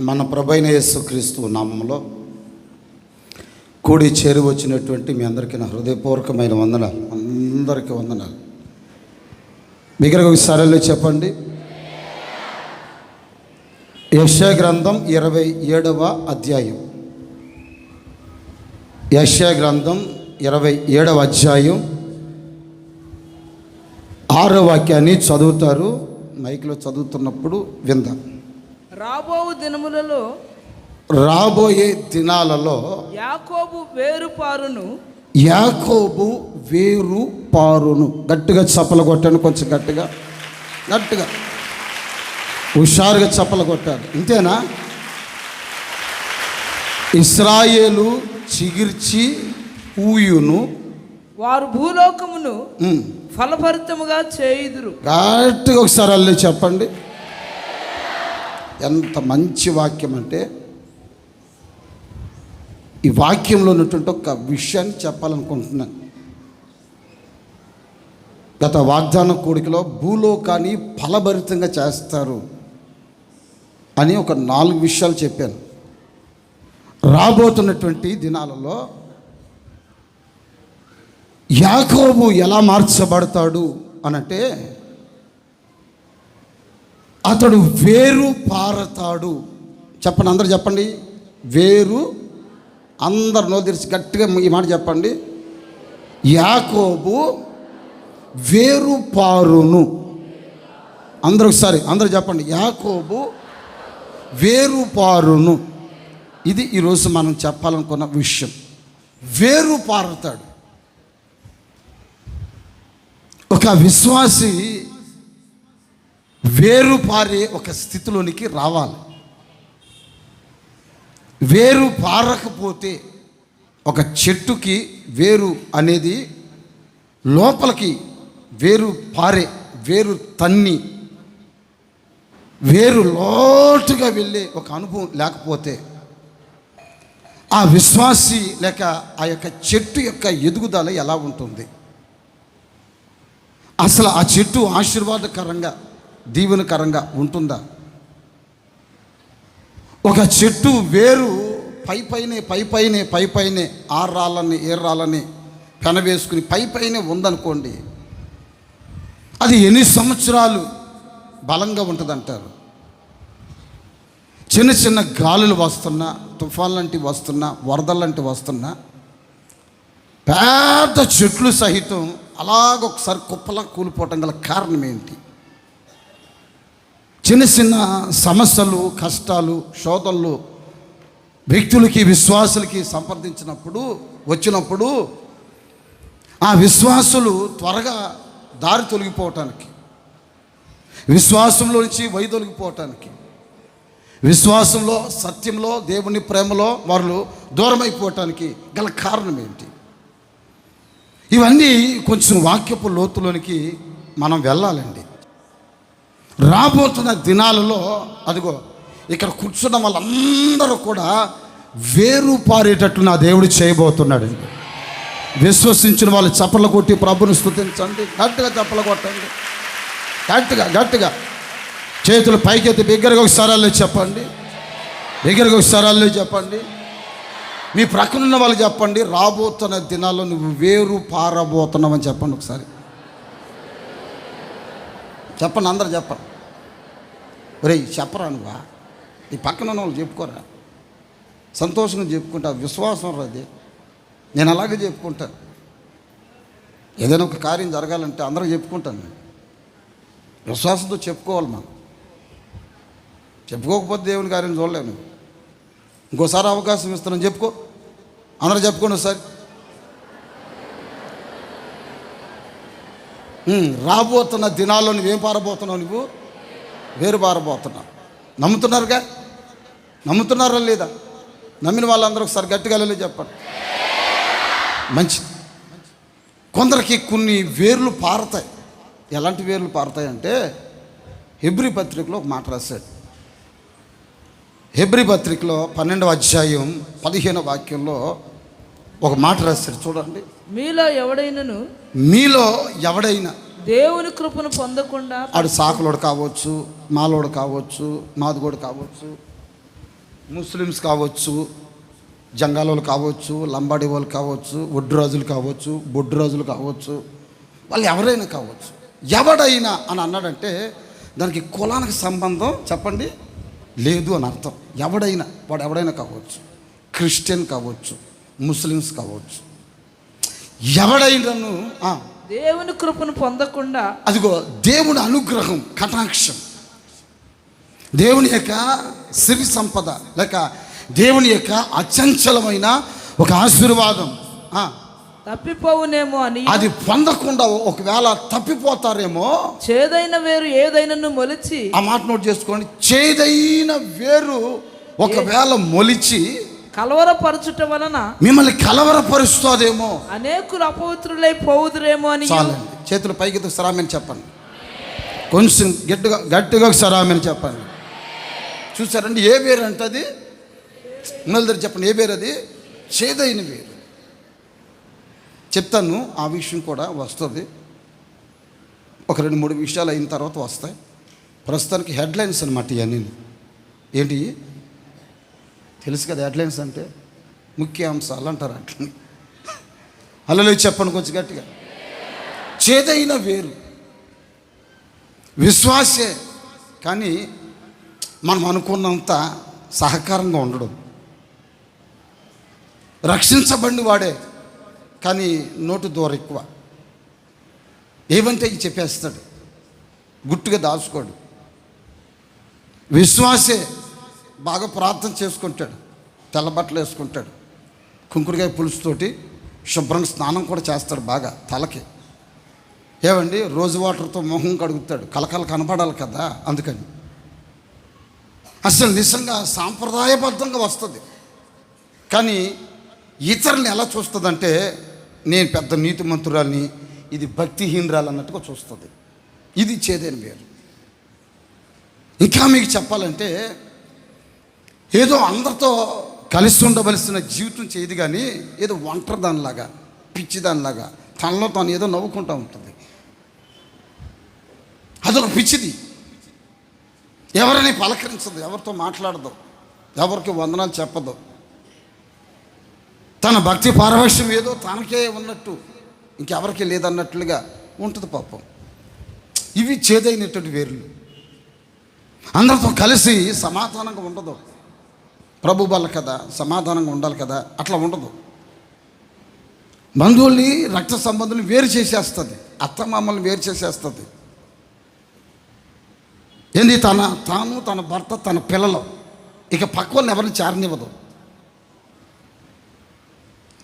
మన ప్రభువైన యేసుక్రీస్తు నామములో కూడి చేరి వచ్చినటువంటి మీ అందరికీ నా హృదయపూర్వకమైన వందనాలు. అందరికీ వందనాలు. బిగ్గరగా ఒకసారి చెప్పండి. యెషయా గ్రంథం 27వ అధ్యాయం. యెషయా గ్రంథం 27వ అధ్యాయం 6వ వాక్యాన్ని చదువుతారు. మైక్లో చదువుతున్నప్పుడు విందాం. రాబోయే దినాలలో యాకోబు వేరు పారును. గట్టిగా చప్పలు కొట్టాను. కొంచెం గట్టిగా హుషారుగా చప్పలు కొట్టాను. ఇంతేనా? ఇశ్రాయేలు చిగిర్చి ఊయును, వారు భూలోకమును ఫలభరితముగా చేయుదురు. గట్టిగా ఒకసారి అల్లి చెప్పండి. ఎంత మంచి వాక్యం అంటే, ఈ వాక్యంలో ఉన్నటువంటి ఒక విషయాన్ని చెప్పాలనుకుంటున్నాను. గత వాగ్దాన కూడికలో భూలోకాన్ని ఫలభరితంగా చేస్తారు అని ఒక 4 విషయాలు చెప్పాను. రాబోతున్నటువంటి దినాలలో యాకోబు ఎలా మార్చబడతాడు అనంటే, అతడు వేరు పారతాడు. చెప్పండి, అందరు చెప్పండి. వేరు. అందరు నో తెరిచి గట్టిగా ఈ మాట చెప్పండి. యాకోబు వేరు పారును. అందరూ ఒకసారి అందరూ చెప్పండి. యాకోబు వేరు పారును. ఇది ఈరోజు మనం చెప్పాలనుకున్న విషయం. వేరు పారుతాడు. ఒక విశ్వాసి వేరు పారే ఒక స్థితిలోనికి రావాలి. వేరు పారకపోతే, ఒక చెట్టుకి వేరు అనేది లోపలికి వేరు పారే, వేరు తన్ని, వేరు లోతుగా వెళ్ళే ఒక అనుభవం లేకపోతే, ఆ విశ్వాసి లేక ఆ యొక్క చెట్టు యొక్క ఎదుగుదల ఎలా ఉంటుంది? అసలు ఆ చెట్టు ఆశీర్వాదకరంగా, దీవెనకరంగా ఉంటుందా? ఒక చెట్టు వేరు పైపైనే 6 రాళ్ళని 7 రాళ్ళని పెనవేసుకుని పైపైనే ఉందనుకోండి, అది ఎన్ని సంవత్సరాలు బలంగా ఉంటుందంటారు. చిన్న చిన్న గాలులు వస్తున్నా, తుఫాన్ లాంటివి వస్తున్నా, వరదలు లాంటివి వస్తున్నా, పెద్ద చెట్లు సహితం అలాగొకసారి కుప్పలా కూలిపోవటం గల కారణం ఏంటి? చిన్న చిన్న సమస్యలు, కష్టాలు, శోధనలు వ్యక్తులకి, విశ్వాసులకి వచ్చినప్పుడు ఆ విశ్వాసులు త్వరగా దారి తొలగిపోవటానికి, విశ్వాసంలో నుంచి వైదొలిగిపోవటానికి, విశ్వాసంలో, సత్యంలో, దేవుని ప్రేమలో వాళ్ళు దూరమైపోవటానికి గల కారణం ఏంటి? ఇవన్నీ కొంచెం వాక్యపు లోతులోనికి మనం వెళ్ళాలండి. రాబోతున్న దినాలలో అదిగో ఇక్కడ కూర్చున్న వాళ్ళందరూ కూడా వేరు పారేటట్టు నా దేవుడు చేయబోతున్నాడండి. విశ్వసించిన వాళ్ళు చప్పలు కొట్టి ప్రభుని స్తుతించండి. గట్టిగా చప్పలు కొట్టండి. గట్టిగా చేతులు పైకెత్తి బిగ్గరగా ఒకసారి చెప్పండి. చెప్పండి. మీ ప్రక్కనున్న వాళ్ళు చెప్పండి. రాబోతున్న దినాల్లో నువ్వు వేరు పారబోతున్నావని చెప్పండి. ఒకసారి చెప్పండి. అందరు చెప్పండి. ఒరేయ్ చెప్పరా నువ్వా? నీ పక్కన ఉన్న వాళ్ళు చెప్పుకోరా. సంతోషంగా చెప్పుకుంటా. విశ్వాసం రాదే. నేను అలాగే చెప్పుకుంటాను. ఏదైనా ఒక కార్యం జరగాలంటే అందరూ చెప్పుకుంటాను. నేను విశ్వాసంతో చెప్పుకోవాలి. మనం చెప్పుకోకపోతే దేవుని కార్యం చూడలేను. ఇంకోసారి అవకాశం ఇస్తున్నాను, చెప్పుకో. అందరూ చెప్పుకోండి ఒకసారి. రాబోతున్న దినాల్లో నువ్వేం పారబోతున్నావు? నువ్వు వేరు పారబోతున్నావు. నమ్ముతున్నారా లేదా? నమ్మిన వాళ్ళందరూ ఒకసారి గట్టిగా చెప్పండి. మంచిది. కొందరికి కొన్ని వేర్లు పారతాయి. ఎలాంటి వేర్లు పారతాయి అంటే, హెబ్రీ పత్రికలో ఒక మాట రాశాడు. హెబ్రీ పత్రికలో 12వ అధ్యాయం 15వ వాక్యంలో ఒక మాట రాశాడు. చూడండి. మీలో ఎవడైనా దేవుని కృపను పొందకుండా, ఆడు సాకులోడు కావచ్చు, మాలోడు కావచ్చు, మాదిగోడు కావచ్చు, ముస్లిమ్స్ కావచ్చు, జంగాలోళ్ళు కావచ్చు, లంబాడి వాళ్ళు కావచ్చు, ఒడ్డు రాజులు కావచ్చు, బొడ్డు రాజులు కావచ్చు, వాళ్ళు ఎవరైనా కావచ్చు. ఎవడైనా అని అన్నాడంటే దానికి కులానికి సంబంధం చెప్పండి లేదు అని అర్థం. ఎవడైనా, వాడు ఎవడైనా కావచ్చు, క్రిస్టియన్ కావచ్చు, ముస్లిమ్స్ కావచ్చు, ఎవడైనాను దేవుని కృపను పొందకుండా, అదిగో దేవుని అనుగ్రహం, కటాక్షం, దేవుని యొక్క సిరి సంపద లేక దేవుని యొక్క అచంచలమైన ఒక ఆశీర్వాదం తప్పిపోవునేమో అని, అది పొందకుండా ఒకవేళ తప్పిపోతారేమో. చేదైన వేరు ఏదైనా మొలిచి, ఆ మాట నోట్ చేసుకోండి, చేదైన వేరు ఒకవేళ మొలిచి కలవరపరచుట వలన మిమ్మల్ని కలవరపరుస్తుందేమో, అనేకులు అపవిత్రులై పోవుదురేమో అని. చాలండి, చేతులు పైకి సరామని చెప్పండి, కొంచెం గట్టిగా సరామని చెప్పండి. చూసారండి ఏ వేరు అంటే అది, మొదలు చెప్పండి ఏ వేరు అది, చేదైన వేరు. చెప్తాను, ఆ విషయం కూడా వస్తుంది, ఒక 2-3 విషయాలు అయిన తర్వాత వస్తాయి. ప్రస్తుతానికి హెడ్లైన్స్ అనమాట ఇవన్నీ. ఏంటి తెలుసు కదా హెడ్లైన్స్ అంటే, ముఖ్యాంశాలు అంటారు అట్లా. అలా చెప్పండి కొంచెం గట్టిగా. చేదైన వేరు విశ్వాసే, కానీ మనం అనుకున్నంత సహకారంగా ఉండడం. రక్షించబడిన వాడే, కానీ నోటు దూరం ఎక్కువ, ఏమంటే ఇది చెప్పేస్తాడు, గుట్టుగా దాచుకోడు. విశ్వాసే, బాగా ప్రార్థన చేసుకుంటాడు, తెల్ల బట్టలు వేసుకుంటాడు, కుంకుడుకాయ పులుసుతోటి శుభ్రంగా స్నానం కూడా చేస్తాడు బాగా తలకి. ఏమండి రోజు వాటర్తో మొహం కడుగుతాడు, కలకల కనపడాలి కదా, అందుకని అసలు నిజంగా సాంప్రదాయబద్ధంగా వస్తుంది. కానీ ఇతరులను ఎలా చూస్తుందంటే, నేను పెద్ద నీతిమంతురాల్ని, ఇది భక్తిహీనరాలు అన్నట్టుగా చూస్తుంది. ఇది చేదైన వేరు. ఇంకా మీకు చెప్పాలంటే, ఏదో అందరితో కలిసి ఉండవలసిన జీవితం చేయదు, కానీ ఏదో ఒంటరి దానిలాగా, పిచ్చి దానిలాగా తనలో తాను ఏదో నవ్వుకుంటూ ఉంటుంది. అదొక పిచ్చిది. ఎవరిని పలకరించదు, ఎవరితో మాట్లాడదు, ఎవరికి వందనాలు చెప్పదు. తన భక్తి పారవశ్యం ఏదో తనకే ఉన్నట్టు, ఇంకెవరికి లేదన్నట్లుగా ఉంటుంది పాపం. ఇవి చేదైనటువంటి వేర్లు. అందరితో కలిసి సమాధానంగా ఉండదు. ప్రభు బల్ల కదా, సమాధానంగా ఉండాలి కదా, అట్లా ఉండదు. బంధువుల్ని, రక్త సంబంధుల్ని వేరు చేసేస్తుంది, అత్తమామల్ని వేరు చేసేస్తుంది. ఏంది తాను, తన భర్త, తన పిల్లలు, ఇక పక్క వాళ్ళని ఎవరిని చేరనివ్వదు.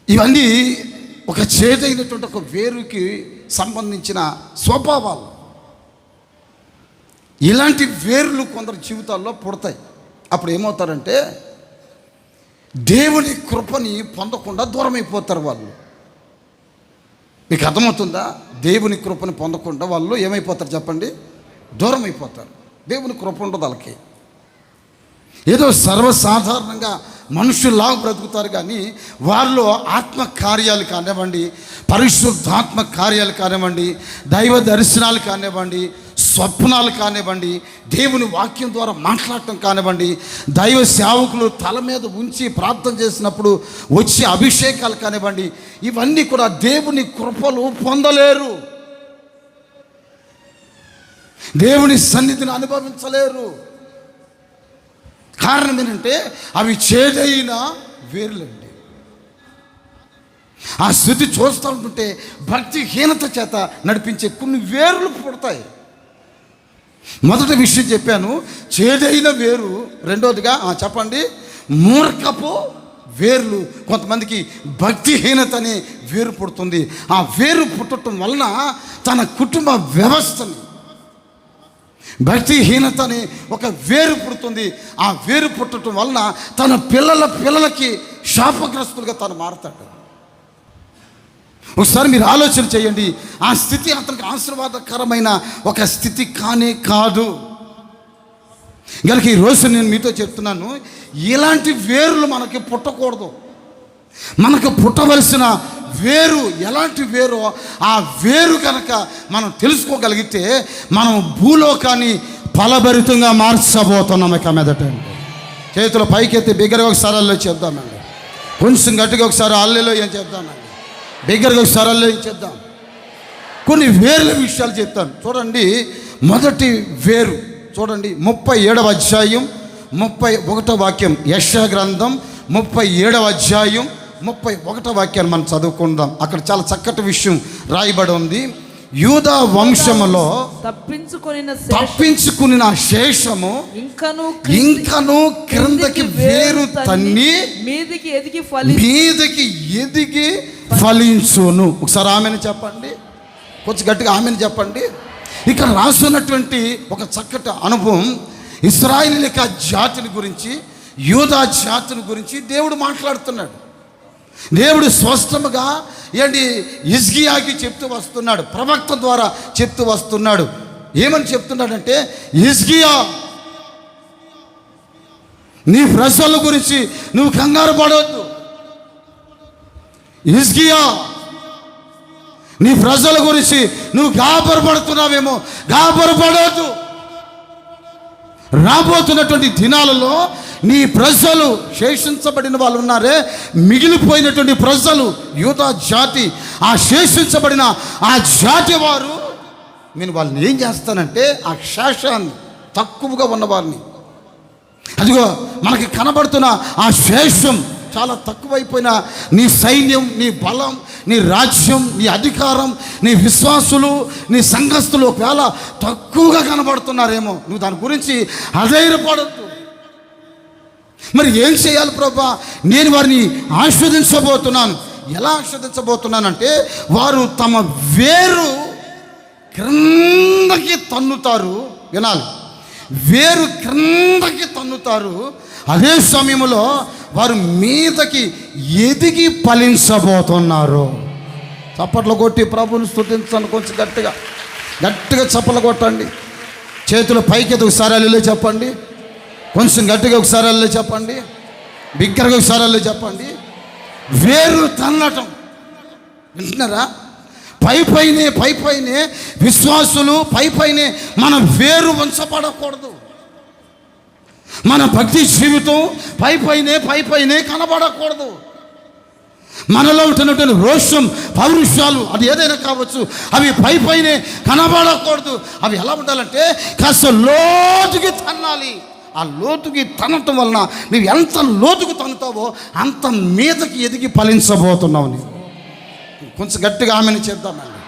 ఇవన్నీ ఒక చేదైనటువంటి ఒక వేరుకి సంబంధించిన స్వభావాలు. ఇలాంటి వేర్లు కొందరు జీవితాల్లో పుడతాయి. అప్పుడు ఏమవుతారంటే, దేవుని కృపని పొందకుండా దూరం అయిపోతారు వాళ్ళు. మీకు అర్థమవుతుందా? దేవుని కృపని పొందకుండా వాళ్ళు ఏమైపోతారు చెప్పండి? దూరం అయిపోతారు. దేవుని కృప ఉండదు వాళ్ళకి. ఏదో సర్వసాధారణంగా మనుషుల్లాగా బ్రతుకుతారు, కానీ వారిలో ఆత్మ కార్యాలు కానివ్వండి, పరిశుద్ధాత్మ కార్యాలు కానివ్వండి, దైవ దర్శనాలు కానివ్వండి, స్వప్నాలు కానివ్వండి, దేవుని వాక్యం ద్వారా మాట్లాడటం కానివ్వండి, దైవ సేవకులు తల మీద ఉంచి ప్రార్థన చేసినప్పుడు వచ్చే అభిషేకాలు కానివ్వండి, ఇవన్నీ కూడా దేవుని కృపలు పొందలేరు, దేవుని సన్నిధిని అనుభవించలేరు. కారణం ఏంటంటే అవి చేదైన వేర్లండి. ఆ స్థితి చూస్తూ ఉంటుంటే భక్తిహీనత చేత నడిపించే కొన్ని వేర్లు పుడతాయి. మొదటి విషయం చెప్పాను, చేదైన వేరు. రెండోదిగా చెప్పండి, మూర్ఖపు వేర్లు. కొంతమందికి భక్తిహీనత అనే వేరు పుడుతుంది. ఆ వేరు పుట్టడం వలన తన కుటుంబ వ్యవస్థని, భక్తిహీనత అని ఒక వేరు పుడుతుంది. ఆ వేరు పుట్టడం వలన తన పిల్లలకి శాపగ్రస్తులుగా తను మారుతాడు. ఒకసారి మీరు ఆలోచన చేయండి. ఆ స్థితి అతనికి ఆశీర్వాదకరమైన ఒక స్థితి కానే కాదు. కనుక ఈరోజు నేను మీతో చెప్తున్నాను, ఇలాంటి వేర్లు మనకి పుట్టకూడదు. మనకు పుట్టవలసిన వేరు ఎలాంటి వేరో ఆ వేరు కనుక మనం తెలుసుకోగలిగితే మనం భూలోకాన్ని ఫలభరితంగా మార్చబోతున్నాం ఇక మీదట. చేతులు పైకెత్తి బిగ్గరగా ఒకసారి అల్లు చెప్దామండి. కొంచెం గట్టిగా ఒకసారి అల్లెలో ఏం చెప్దామండి. బిగ్గరగా ఒకసారి అల్లు ఏం చెప్దాం. కొన్ని వేర్ల విషయాలు చెప్తాను చూడండి. మొదటి వేరు చూడండి, 37వ అధ్యాయం 31వ వాక్యం. యెషయా గ్రంథం 37వ అధ్యాయం 31వ వాక్యాన్ని మనం చదువుకుందాం. అక్కడ చాలా చక్కటి విషయం రాయబడి ఉంది. యూదా వంశములో తప్పించుకుని శేషము ఇంకను క్రిందకి వేరు తన్ని మీదికి ఎదిగి ఫలించును. ఒకసారి ఆమెను చెప్పండి, కొంచెం గట్టిగా ఆమెను చెప్పండి. ఇక్కడ రాస్తున్నటువంటి ఒక చక్కటి అనుభవం ఇశ్రాయేలీయుల జాతిని గురించి, యూదా జాతిని గురించి దేవుడు మాట్లాడుతున్నాడు. దేవుడు స్పష్టముగా హిజ్కియాకి చెప్తూ వస్తున్నాడు, ప్రవక్త ద్వారా చెప్తూ వస్తున్నాడు. ఏమని చెప్తున్నాడంటే, హిజ్కియా నీ ప్రజల గురించి నువ్వు కంగారు పడవద్దు. హిజ్కియా నీ ప్రజల గురించి నువ్వు గాబరపడుతున్నావేమో, గాబరపడవద్దు. రాబోతున్నటువంటి దినాలలో నీ ప్రజలు, శేషించబడిన వాళ్ళు ఉన్నారే, మిగిలిపోయినటువంటి ప్రజలు, యూదా జాతి, ఆ శేషించబడిన ఆ జాతి వారు, నేను వాళ్ళని ఏం చేస్తానంటే ఆ శేషాన్ని, తక్కువగా ఉన్నవారిని, అదిగో మనకి కనబడుతున్న ఆ శేషం చాలా తక్కువైపోయిన నీ సైన్యం, నీ బలం, నీ రాజ్యం, నీ అధికారం, నీ విశ్వాసులు, నీ సంఘస్థులు ఒకవేళ తక్కువగా కనబడుతున్నారేమో, నువ్వు దాని గురించి అధైర్యపడద్దు. మరి ఏం చేయాలి ప్రభా? నేను వారిని ఆస్వాదించబోతున్నాను. ఎలా ఆస్వాదించబోతున్నానంటే, వారు తమ వేరు క్రిందకి తన్నుతారు. వినాలి, వేరు క్రిందకి తన్నుతారు. అదే సమయంలో వారు మీదకి ఎదిగి ఫలించబోతున్నారు. చప్పట్లు కొట్టి ప్రభువుని స్తుతించండి. కొంచెం గట్టిగా చప్పట్లు కొట్టండి. చేతులు పైకి ఒకసారి అల్లు చెప్పండి. కొంచెం గట్టిగా ఒకసారి అల్లు చెప్పండి. బిగ్గరగా ఒకసారి అల్లు చెప్పండి. వేరు తన్నటం వింటున్నారా? పైపైనే విశ్వాసులు, పైపైనే మన వేరు వంచబడకూడదు. మన భక్తి జీవితం పైపైనే కనబడకూడదు. మనలో ఉంటున్నటువంటి రోషం, పౌరుషాలు, అది ఏదైనా కావచ్చు, అవి పైపైనే కనబడకూడదు. అవి ఎలా ఉండాలంటే కాస్త లోతుకి తన్నాలి. ఆ లోతుకి తనటం వలన నువ్వు ఎంత లోతుకు తన్నుతావో అంత మీదకి ఎదిగి ఫలించబోతున్నావు. నీవు కొంచెం గట్టిగా ఆమెను చేద్దామండి.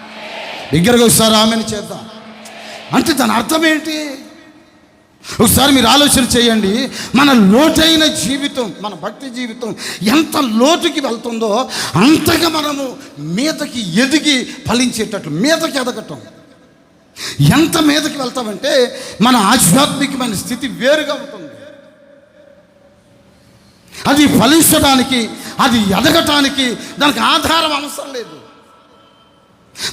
దగ్గరగా ఒకసారి ఆమెను చేద్దాం. అంటే దాని అర్థం ఏంటి? ఒకసారి మీరు ఆలోచన చేయండి. మన లోతైన జీవితం, మన భక్తి జీవితం ఎంత లోతుకి వెళ్తుందో అంతగా మనము మీదకి ఎదిగి ఫలించేటట్లు, మీదకి ఎదగటం. ఎంత మీదకి వెళ్తామంటే మన ఆధ్యాత్మికమైన స్థితి వేరుగా ఉంటుంది. అది ఫలించడానికి, అది ఎదగటానికి దానికి ఆధారం అవసరం లేదు.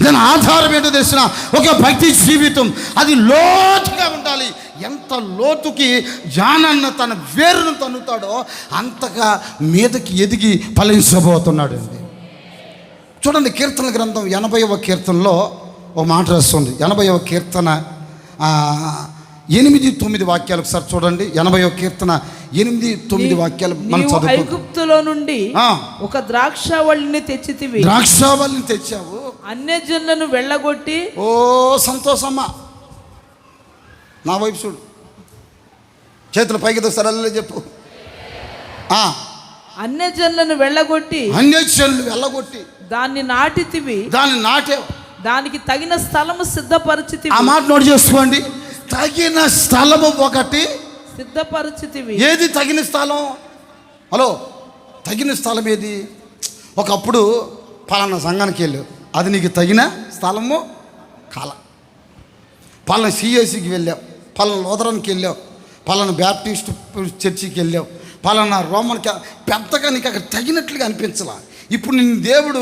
దాని ఆధారం ఏంటో తెలిసిన ఒక భక్తి జీవితం అది లోతుగా ఉండాలి. ఎంత లోతుకి జానన్న తన వేరును తన్నుతాడో అంతగా మీదకి ఎదిగి ఫలించబోతున్నాడు అండి. చూడండి, కీర్తన గ్రంథం 80వ కీర్తనలో ఒక మాట రాస్తుంది. 80వ కీర్తన 8-9 వాక్యాలు ఒకసారి చూడండి. 80వ కీర్తన 8-9 వాక్యాలు మనం చదువుకుందాం. ఐగుప్తులో నుండి ఒక ద్రాక్షావళిని తెచ్చితివి. ద్రాక్షావళిని తెచ్చావు, అన్యజనులను వెళ్ళగొట్టి. ఓ సంతోషమ్మా, నా వైపు చూడు, చేతులు పైకి సరళ చెప్పు. అన్యజనులను వెళ్ళగొట్టి దాన్ని నాటితివి. దాన్ని నాటే, దానికి తగిన స్థలము సిద్ధపరిచితివి. ఆ మాట నోట్ చేసుకోండి. తగిన స్థలము ఒకటి సిద్ధపరిచితివి. ఏది తగిన స్థలం? హలో, తగిన స్థలం ఏది? ఒకప్పుడు పలానా సంఘానికి వెళ్ళావు, అది నీకు తగిన స్థలము కాల. పలానా సిఎస్సికి వెళ్ళావు, పలానా లోదరానికి వెళ్ళావు, పలానా బ్యాప్టిస్ట్ చర్చికి వెళ్ళావు, పలానా రోమన్కి, పెద్దగా నీకు అక్కడ తగినట్లుగా అనిపించలా. ఇప్పుడు నిన్ను దేవుడు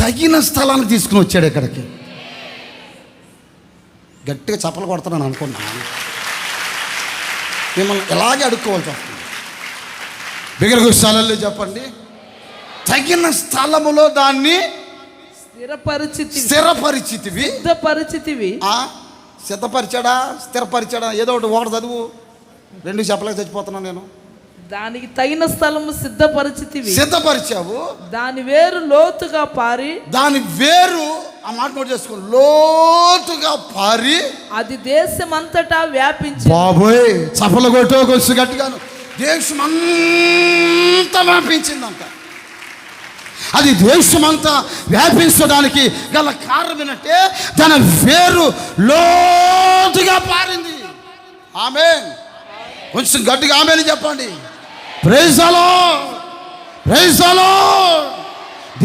తగిన స్థలాన్ని తీసుకుని వచ్చాడు ఇక్కడికి. గట్టిగా చప్పలు కొడతానని అనుకున్నాను. మిమ్మల్ని ఎలాగే అడుక్కోవాల్సి వస్తుంది. బిగ్గరగా స్థలాల్లో చెప్పండి. తగిన స్థలములో దాన్ని స్థిరపరిచితివి. స్థిరపరిచాడా ఏదో ఒకటి చదువు. 2 చెప్పలేక చచ్చిపోతున్నాను నేను. దానికి తగిన స్థలము సిద్ధపరిచితివి. సిద్ధపరిచావు. దాని వేరు లోతుగా పారి, దాని వేరు, ఆ మాట నోట్ చేసుకో, లోతుగా పారి అది దేశమంతటా వ్యాపించి. బాబోయ్, చపలు కొట్టో కొంచెం గట్టిగాను. దేశమంతా వ్యాపించిందంట. అది దేశమంతా వ్యాపించడానికి గల కారణం ఏంటంటే తన వేరు లోతుగా పారింది. ఆమేన్. కొంచెం గట్టిగా ఆమేన్ చెప్పండి. Praise the Lord, praise the Lord.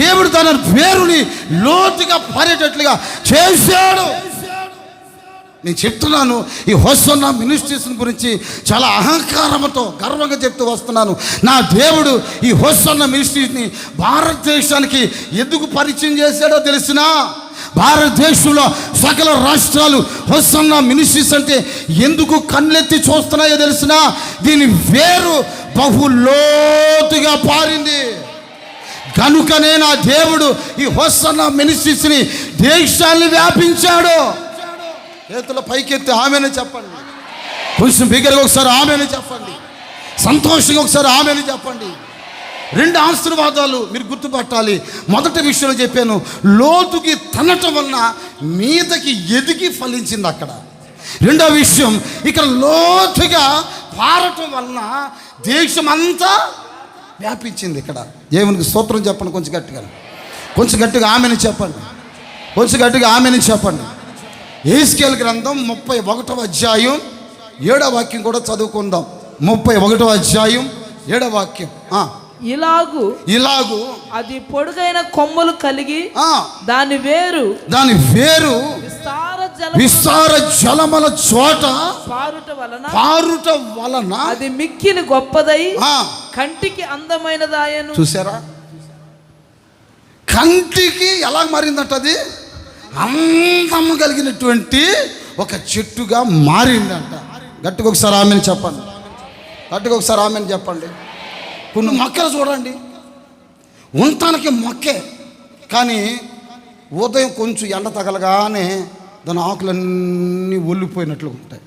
దేవుడు తన వేరుని లోతుగా పారేటట్లుగా చేశాడు. నేను చెప్తున్నాను, ఈ హోసన్నా మినిస్ట్రీస్ గురించి చాలా అహంకారంతో గర్వంగా చెప్తూ వస్తున్నాను. నా దేవుడు ఈ హోసన్నా మినిస్ట్రీస్ని భారతదేశానికి ఎందుకు పరిచయం చేశాడో తెలిసినా, భారతదేశంలో సకల రాష్ట్రాలు హోసన్నా మినిస్ట్రీస్ అంటే ఎందుకు కళ్ళెత్తి చూస్తున్నాయో తెలిసినా, దీని వేరు బహు లోతుగా పారింది. కనుకనే నా దేవుడు ఈ హోసన్నా మినిస్ట్రీస్ని దేశాన్ని వ్యాపించాడు. చేతుల పైకెత్తి ఆమెను చెప్పండి. కొంచెం బిగ్గరగా ఒకసారి ఆమెను చెప్పండి. సంతోషంగా ఒకసారి ఆమెను చెప్పండి. 2 ఆశీర్వాదాలు మీరు గుర్తుపట్టాలి. మొదటి విషయంలో చెప్పాను, లోతుకి తనటం వలన మీదకి ఎదిగి ఫలించింది అక్కడ. రెండో విషయం, ఇక్కడ లోతుగా పారటం వలన దేశమంతా వ్యాపించింది. ఇక్కడ దేవునికి స్తోత్రం చెప్పండి. కొంచెం గట్టిగా ఆమెను చెప్పండి. కొంచెం గట్టిగా ఆమెను చెప్పండి. యెహెజ్కేలు గ్రంథం 31వ అధ్యాయం 7వ వాక్యం కూడా చదువుకుందాం. 31వ అధ్యాయం 7వ వాక్యం. ఇలాగు అది పొడుగైన కొమ్మలు కలిగి దాని వేరు విస్తార జలముల చోట పారుట వలన అది మిక్కిలి గొప్పదై కంటికి అందమైనదాయను. చూసారా, కంటికి ఎలా మారిందంట? అది అందం కలిగినటువంటి ఒక చెట్టుగా మారిందంట. గట్టిగా ఒకసారి ఆమెను చెప్పండి. గట్టిగా ఒకసారి ఆమెను చెప్పండి. కొన్ని మొక్కలు చూడండి, ఉండటానికి మొక్కే, కానీ ఉదయం కొంచెం ఎండ తగలగానే దాని ఆకులన్నీ ఒళ్ళిపోయినట్లుగా ఉంటాయి.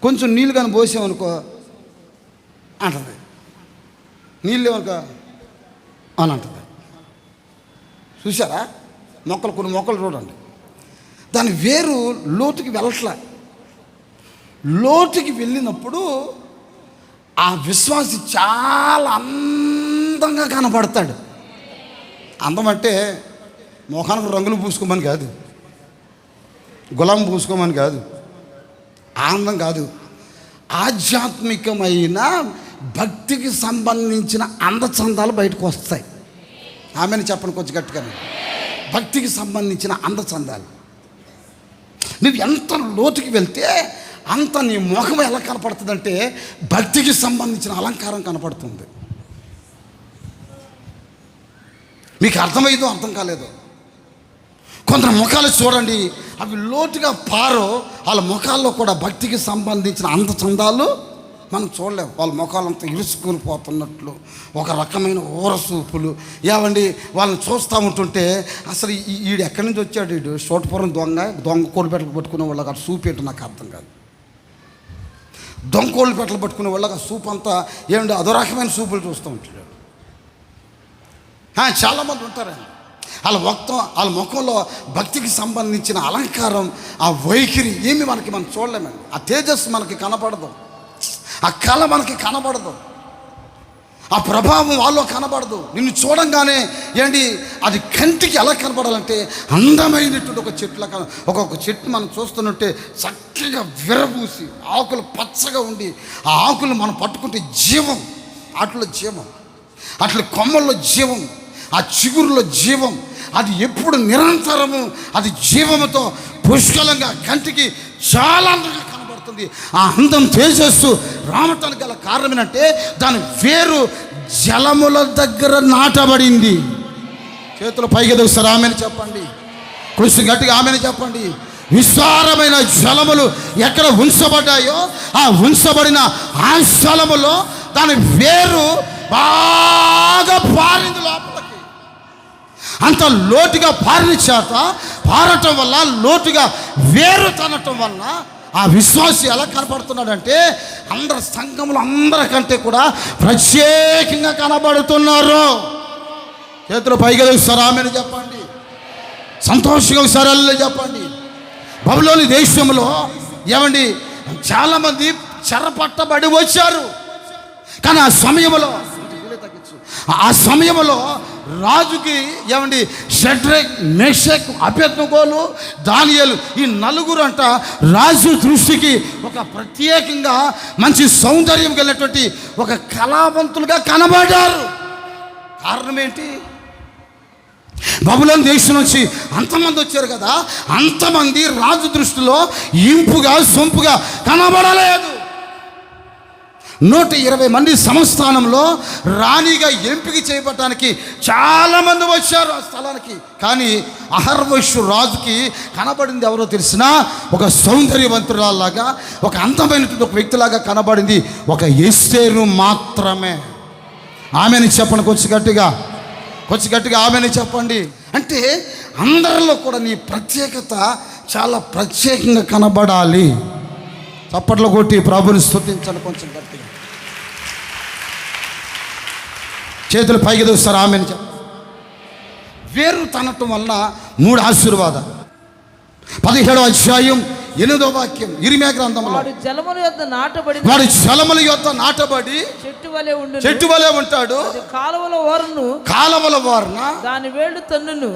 కొంచెం నీళ్ళు కానీ పోసామనుకో అంటది, నీళ్ళు ఏమనుకో అని అంటది. చూసారా, కొన్ని మొక్కలు చూడండి, దాని వేరు లోతుకి వెళ్ళట్లే. లోతుకి వెళ్ళినప్పుడు ఆ విశ్వాసి చాలా అందంగా కనపడతాడు. అందం అంటే మొఖానికి రంగులు పూసుకోమని కాదు, గులాం పూసుకోమని కాదు, ఆనందం కాదు. ఆధ్యాత్మికమైన భక్తికి సంబంధించిన అందచందాలు బయటకు వస్తాయి. ఆమెను చెప్పండి కొంచెం గట్టిగా. భక్తికి సంబంధించిన అందచందాలు. నువ్వు ఎంత లోతుకి వెళ్తే అంత నీ ముఖం ఎలా కనపడుతుందంటే భక్తికి సంబంధించిన అలంకారం కనపడుతుంది. మీకు అర్థమైందో అర్థం కాలేదో? కొందరు ముఖాలు చూడండి, అవి లోతుగా పారో, వాళ్ళ ముఖాల్లో కూడా భక్తికి సంబంధించిన అందచందాలు మనం చూడలేము. వాళ్ళ ముఖాలంతా ఇరుసుకొని పోతున్నట్లు ఒక రకమైన ఊరసూపులు. ఏమండి, వాళ్ళని చూస్తూ ఉంటుంటే అసలు ఈడు ఎక్కడి నుంచి వచ్చాడు, ఈడు చోటపురం దొంగ కోడిపెట్టలు పట్టుకునే వాళ్ళకి ఆ సూపు ఏంటో నాకు అర్థం కాదు. దొంగ కోడిపెట్టలు పట్టుకునే వాళ్ళకి ఆ సూప్ అంతా ఏమండి అదో రకమైన సూపులు చూస్తూ ఉంటాడు. చాలామంది ఉంటారండి, వాళ్ళ ముఖంలో భక్తికి సంబంధించిన అలంకారం, ఆ వైఖరి ఏమి మనం చూడలేమండి. ఆ తేజస్సు మనకి కనపడదు, ఆ కళ మనకి కనబడదు, ఆ ప్రభావం వాళ్ళలో కనబడదు. నిన్ను చూడంగానే ఏంటి అది కంటికి ఎలా కనపడాలంటే అందమైనటువంటి ఒక చెట్టులా ఒక్కొక్క చెట్టు మనం చూస్తున్నట్టే చక్కగా విరబూసి ఆకులు పచ్చగా ఉండి ఆ ఆకులు మనం పట్టుకుంటే జీవం, వాటిలో జీవం, అట్లా కొమ్మల్లో జీవం, ఆ చిగురులో జీవం, అది ఎప్పుడు నిరంతరము అది జీవముతో పుష్కలంగా కంటికి చాలా అందంగా కనబడుతుంది. ఆ అందం తేజస్సు రావటానికి గల కారణం ఏంటంటే దాని వేరు జలముల దగ్గర నాటబడింది. చేతులు పైకి ఒకసారి ఆమెను చెప్పండి, కొంచెం గట్టిగా ఆమెను చెప్పండి. విస్తారమైన జలములు ఎక్కడ ఉంచబడ్డాయో ఆ ఉంచబడిన ఆ స్థలములో దాని వేరు బాగా పారింది లోపలికి. అంత లోతుగా పారిన చేత పారటం వల్ల, లోతుగా వేరు తనటం వల్ల ఆ విశ్వాసి ఎలా కనపడుతున్నాడంటే అందరు సంఘంలో అందరికంటే కూడా ప్రత్యేకంగా కనబడుతున్నారు. చేతులు పైగా ఒకసారి ఆమెను చెప్పండి, సంతోషంగా ఒకసారి అల్లు చెప్పండి. బబులోని దేశంలో ఏమండి చాలామంది చెరపట్టబడి వచ్చారు. కానీ ఆ సమయంలో రాజుకి ఏమండి షడ్రక్, మేషక్, అబేద్నెగోలు, దానియేలు ఈ నలుగురు అంట రాజు దృష్టికి ఒక ప్రత్యేకంగా మంచి సౌందర్యం కలిగినటువంటి ఒక కళావంతులుగా కనబడ్డారు. కారణం ఏంటి? బబులోను దేశం నుంచి అంతమంది వచ్చారు కదా, అంతమంది రాజు దృష్టిలో ఇంపుగా సొంపుగా కనబడలేదు. 120 మంది సంస్థానంలో రాణిగా ఎంపిక చేయబడటానికి చాలామంది వచ్చారు ఆ స్థలానికి. కానీ అహర్వషు రాజుకి కనబడింది ఎవరో తెలిసినా ఒక సౌందర్యవంతురాలాగా, ఒక అందమైనటువంటి ఒక వ్యక్తిలాగా కనబడింది ఒక ఎస్తేరు మాత్రమే. ఆమెని చెప్పండి, కొంచెం గట్టిగా ఆమెని చెప్పండి. అంటే అందరిలో కూడా నీ ప్రత్యేకత చాలా ప్రత్యేకంగా కనబడాలి. చప్పట్లు కొట్టి ప్రభుని స్తుతించండి కొంచెం గట్టిగా. చేతులు పైకి దూస్తారు ఆమెను చెప్పండి. వేరు తనటం వలన 3 ఆశీర్వాదాలు. 17వ అధ్యాయం 8వ వాక్యం ఇర్మీయా గ్రంథంలో, వాడు జలముల యొద్ద నాటబడి చెట్టు వలె ఉంటాడు. కాలవల వారున దాని వేళ్ళు తన్నును,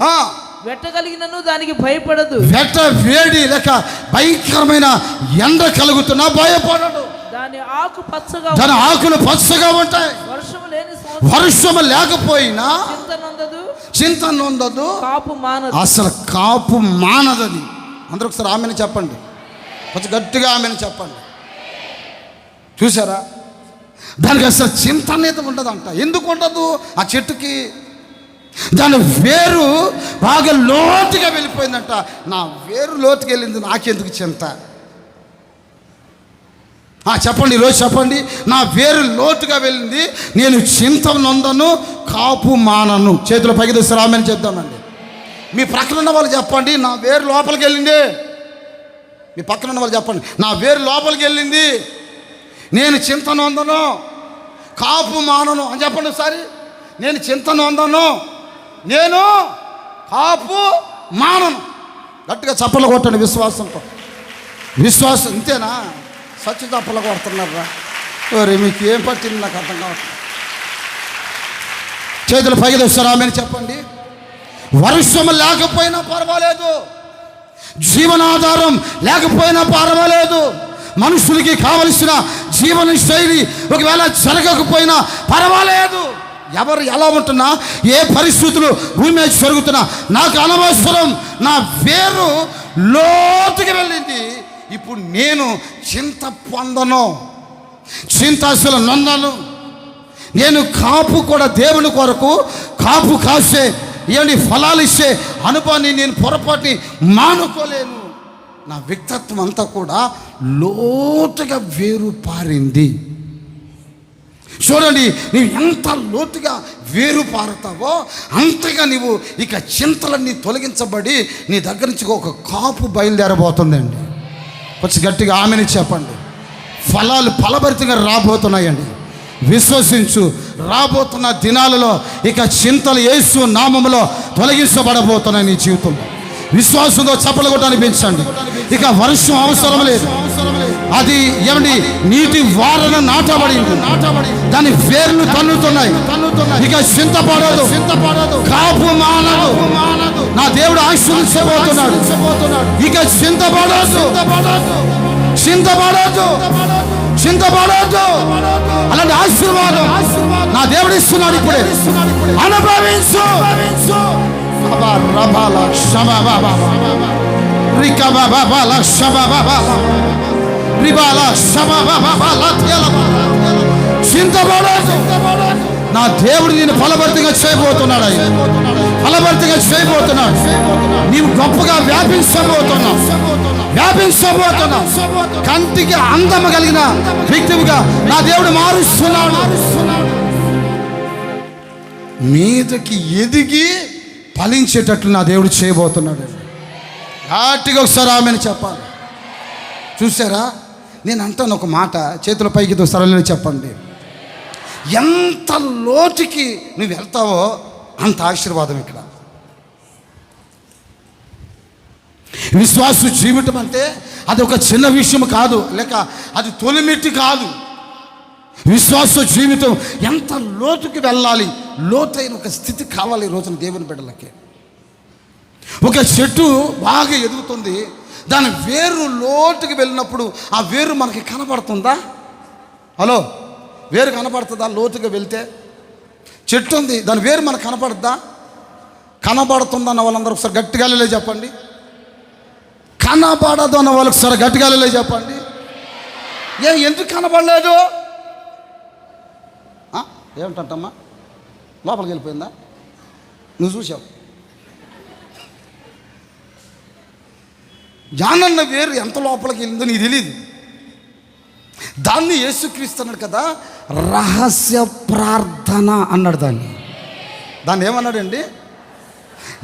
వెట్టగలిగినను దానికి భయపడదు. వెట్ట వేడి లేక భయంకరమైన ఎండ కలుగుతున్నా భయపడడు. దాని ఆకులు పచ్చగా ఉంటాయి. వర్షము లేకపోయినా చింత నొందదు, అసలు కాపు మానదది. అందరూ ఒకసారి ఆమెను చెప్పండి, కొంచెం గట్టిగా ఆమెను చెప్పండి. చూసారా, దానికి అసలు చింత అనేది ఉండదంట. ఎందుకు ఉండదు? ఆ చెట్టుకి దాని వేరు బాగా లోతుగా వెళ్ళిపోయిందంట. నా వేరు లోతుకి వెళ్ళింది, నాకెందుకు చింత? చెప్పండి, ఈరోజు చెప్పండి. నా వేరు లోతుగా వెళ్ళింది, నేను చింత నొందను, కాపు మానను. చేతులు పైకి తీస్తారు ఆమెను చెప్దామండి. మీ ప్రక్కన ఉన్న వాళ్ళు చెప్పండి, నా వేరు లోపలికి వెళ్ళింది. మీ పక్కన ఉన్న వాళ్ళు చెప్పండి, నా వేరు లోపలికి వెళ్ళింది, నేను చింత నొందను, కాపు మానను అని చెప్పండి ఒకసారి. నేను చింత నొందను, నేను కాపు మానను. గట్టిగా చప్పలు కొట్టండి విశ్వాసంతో. విశ్వాసం ఇంతేనా? సత్య చప్పలు కొడుతున్నారా? మరి మీకు ఏం పట్టింది నాకు అర్థం కావట్లేదు. చేతులు పైకి తెస్తారు ఆమెను చెప్పండి. వర్షం లేకపోయినా పర్వాలేదు, జీవనాధారం లేకపోయినా పర్వాలేదు, మనుషులకి కావలసిన జీవన శైలి ఒకవేళ జరగకపోయినా పర్వాలేదు, ఎవరు ఎలా ఉంటున్నా, ఏ పరిస్థితులు భూమి మీద జరుగుతున్నా నాకు అనవసరం. నా వేరు లోతుకి వెళ్ళింది. ఇప్పుడు నేను చింత పొందను, చింత అసలు నొందను. నేను కాపు కూడా దేవుని కొరకు కాపు కాసే ఇవన్నీ ఫలాలు ఇచ్చే అనుభవాన్ని నేను పొరపాటుని మానుకోలేను. నా వ్యక్తిత్వం అంతా కూడా లోతుగా వేరు పారింది. చూడండి, నీవు ఎంత లోతుగా వేరు పారుతావో అంతగా నీవు ఇక చింతలన్నీ తొలగించబడి నీ దగ్గర నుంచి ఒక కాపు బయలుదేరబోతుందండి. కొంచెం గట్టిగా ఆమెని చెప్పండి. ఫలాలు ఫలభరితంగా రాబోతున్నాయండి. విశ్వసించు, రాబోతున్న దినాలలో ఇక చింతలు యేసు నామములో తొలగించబడబోతున్నాయి నీ జీవితంలో. విశ్వాసంతో చప్పలు కొట్టని పెంచండి. ఇక వర్షం అవసరం లేదు. అది ఏమండి నీటి వారన నాటబడింది, దాని వేర్లు తన్నుతున్నాయి. ఇక చింతపడదు, కాపు మానదు. నా దేవుడు ఆశీర్వదించబోతున్నాడు. ఇక చింతపడదు. అలాంటి ఆశీర్వాదం నా దేవుడు ఇస్తున్నాడు. ఇప్పుడే అనుభవించు. చింతపడదు. నా దేవుడు నేను ఫలభరితంగా చేయబోతున్నాడు. ఫలభరితంగా చేయబోతున్నాడు. నీవు గొప్పగా వ్యాపించబోతున్నావు. కంటికి అందము కలిగిన వ్యక్తిగా నా దేవుడు మారుస్తున్నాడు. మీదకి ఎదిగి ఫలించేటట్లు నా దేవుడు చేయబోతున్నాడు. గట్టిగా ఒకసారి ఆమెను చెప్పాలి. చూసారా, నేను అంటాను ఒక మాట, చేతుల పైకి సరళని చెప్పండి. ఎంత లోతుకి నువ్వు వెళ్తావో అంత ఆశీర్వాదం ఇక్కడ. విశ్వాసు జీవితం అంటే అది ఒక చిన్న విషయం కాదు, లేక అది తొలిమెట్టి కాదు. విశ్వాస జీవితం ఎంత లోతుకి వెళ్ళాలి, లోతైన ఒక స్థితి కావాలి ఈ రోజున దేవుని బిడ్డలకి. ఒక చెట్టు బాగా ఎదుగుతుంది, దాని వేరు లోతుకి వెళ్ళినప్పుడు ఆ వేరు మనకి కనబడుతుందా? హలో, వేరు కనబడుతుందా? లోతుగా వెళ్తే చెట్టు ఉంది, దాని వేరు మనకు కనబడుతుందా? కనబడుతుందా అన్న వాళ్ళందరూ ఒకసారి గట్టిగా లే చెప్పండి. కనబడదు అన్న వాళ్ళకి ఒకసారి గట్టిగా లే చెప్పండి. ఎందుకు కనబడలేదు? ఏమిటంటమ్మా, లోపలికి వెళ్ళిపోయిందా? నువ్వు చూసావు. జానన్న వేరు ఎంత లోపలికి వెళ్ళిందో నీకు తెలియదు. దాన్ని యేసుక్రీస్తు అన్నాడు కదా, రహస్య ప్రార్థన అన్నాడు. దాన్ని ఏమన్నాడండి?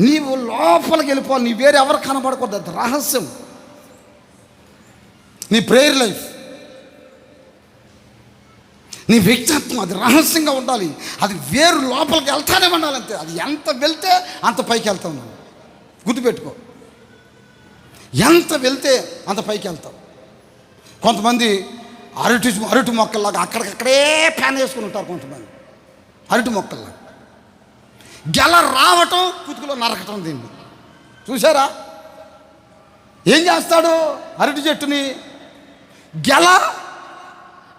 నీవు లోపలికి వెళ్ళిపోవాలి, నీ వేరు ఎవరు కనబడకూడదు, అది రహస్యం. నీ ప్రేయర్ లైఫ్, నీ వ్యక్తిత్వం అది రహస్యంగా ఉండాలి. అది వేరు లోపలికి వెళ్తానే ఉండాలి అంతే. అది ఎంత వెళ్తే అంత పైకి వెళ్తావు. నువ్వు గుర్తుపెట్టుకో, ఎంత వెళ్తే అంత పైకి వెళ్తావు. కొంతమంది అరటి మొక్కల్లాగా అక్కడికక్కడే ఫ్యాన్ వేసుకుని ఉంటారు. కొంతమంది అరటి మొక్కల్లాగా గెల రావటం, కుతుకులో నరకటం. దీన్ని చూసారా? ఏం చేస్తాడు? అరటి చెట్టుని గెల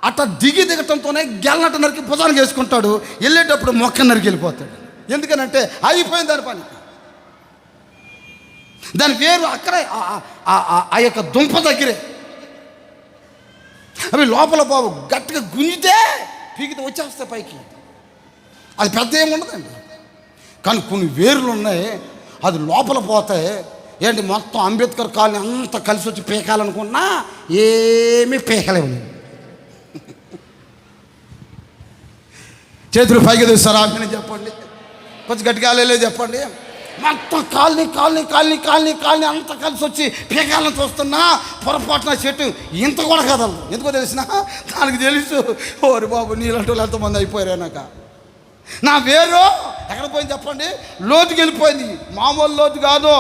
అట్ట దిగటంతోనే గెలనట్ట నరికి భుజానికి వేసుకుంటాడు. వెళ్ళేటప్పుడు మొక్క నరికి వెళ్ళిపోతాడు. ఎందుకనంటే అయిపోయింది దాని పని. దాని వేరు అక్కడే ఆ యొక్క దుంప దగ్గరే. అవి లోపల బాబు గట్టిగా గుంజితే పీకితే వచ్చేస్తాయి పైకి. అది పెద్ద ఏమి ఉండదండి. కానీ కొన్ని వేర్లు ఉన్నాయి, అది లోపల పోతే ఏంటి మొత్తం అంబేద్కర్ కాలనీ అంతా కలిసి వచ్చి పీకాలనుకున్నా ఏమీ పీకలేవు. చేతులు పైకి తీస్తారా అని చెప్పండి, కొంచెం గట్టిగా లేలే చెప్పండి. మొత్తం colony colony colony colony colony అంతా కలిసి వచ్చి పీకాలని చూస్తున్నా పొరపాటున చెట్టు ఇంత కూడా కదలదు. ఎందుకో తెలిసిన, దానికి తెలుసు ఓరి బాబు నీళ్ళంటూ ఎంతమంది అయిపోయారనాక నా వేరు ఎక్కడ పోయింది చెప్పండి? లోతుకి వెళ్ళిపోయింది. మామూలు లోతు కాదు,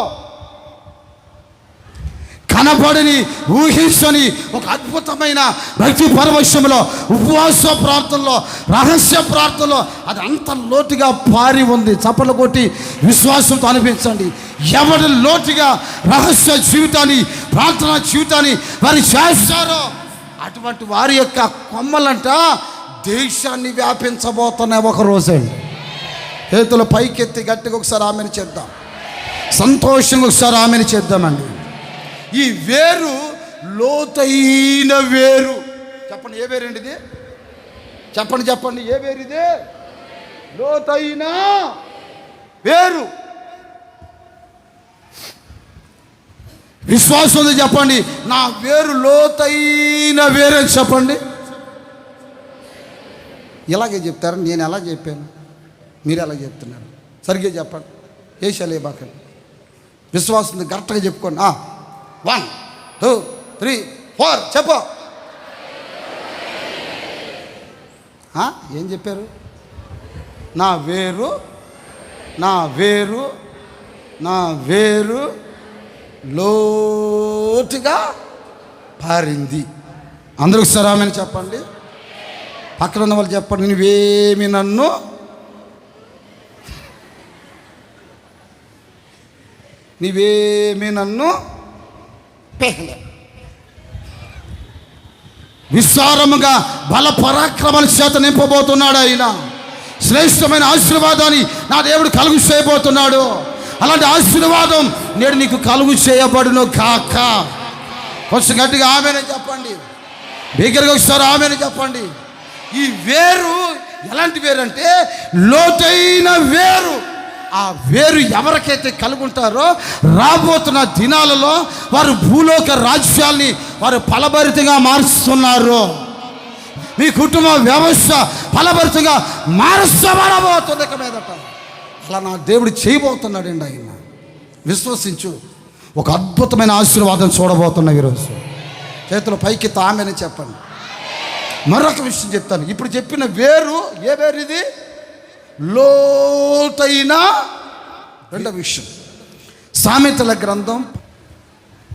కనపడని ఊహించని ఒక అద్భుతమైన భక్తి పరవశంలో, ఉపవాస ప్రార్థనలో, రహస్య ప్రార్థనలో అది అంత లోతుగా పారి ఉంది. చప్పట్లు కొట్టి విశ్వాసంతో అనిపించండి. ఎవరి లోతుగా రహస్య జీవితాన్ని, ప్రార్థనా జీవితాన్ని వారు చేస్తారో అటువంటి వారి యొక్క కొమ్మలంట దేశాన్ని వ్యాపించబోతున్న ఒక రోజండి. చేతుల పైకెత్తి గట్టిగా ఒకసారి ఆమెను చేద్దాం, సంతోషంగా ఒకసారి ఆమెను చేద్దామండి. ఈ వేరు లోతైన వేరు. చెప్పండి, ఏ వేరండి ఇది? చెప్పండి చెప్పండి, ఏ వేరు ఇది? లోతైన వేరు. విశ్వాసం ఉంది చెప్పండి, నా వేరు లోతైన వేరు అని చెప్పండి. ఇలాగే చెప్తారు. నేను ఎలా చెప్పాను, మీరు ఎలా చెప్తున్నారు? సరిగ్గా చెప్పండి, ఏషాలే బాకండి. విశ్వాసం కరెక్ట్గా చెప్పుకోండి. 1 2 3 4 చెప్పు. ఏం చెప్పారు? నా వేరు, నా వేరు, నా వేరు లోతుగా పారింది. అందరూ ఒకసారి ఆమెను చెప్పండి. పక్కన ఉన్న వాళ్ళు చెప్పండి, నువ్వేమి నన్ను పేహలే. విస్తారముగా బల పరాక్రమాల చేత నింపబోతున్నాడు ఆయన. శ్రేష్టమైన ఆశీర్వాదాన్ని నా దేవుడు కలుగు చేయబోతున్నాడు. అలాంటి ఆశీర్వాదం నేడు నీకు కలుగు చేయబడును కాక. కొంచెం గట్టిగా ఆమెనే చెప్పండి, బిగ్గరగా ఒకసారి ఆమెనే చెప్పండి. ఈ వేరు ఎలాంటి వేరు అంటే లోతైన వేరు. ఆ వేరు ఎవరికైతే కలుగుంటారో రాబోతున్న దినాలలో వారు భూలోక రాజ్యాల్ని వారు ఫలభరితంగా మారుస్తున్నారు. మీ కుటుంబ వ్యవస్థ ఫలభరితంగా మారుస్తబడబోతుంది ఇక మీదట. అలా నా దేవుడు చేయబోతున్నాడండి. ఆయన విశ్వసించు, ఒక అద్భుతమైన ఆశీర్వాదం చూడబోతున్నావు ఈరోజు. చేతులు పైకి తామని చెప్పండి. మరొక విషయం చెప్తాను. ఇప్పుడు చెప్పిన వేరు, ఏ వేరు ఇది? లోతైన. రెండవ విషయం, సామెతల గ్రంథం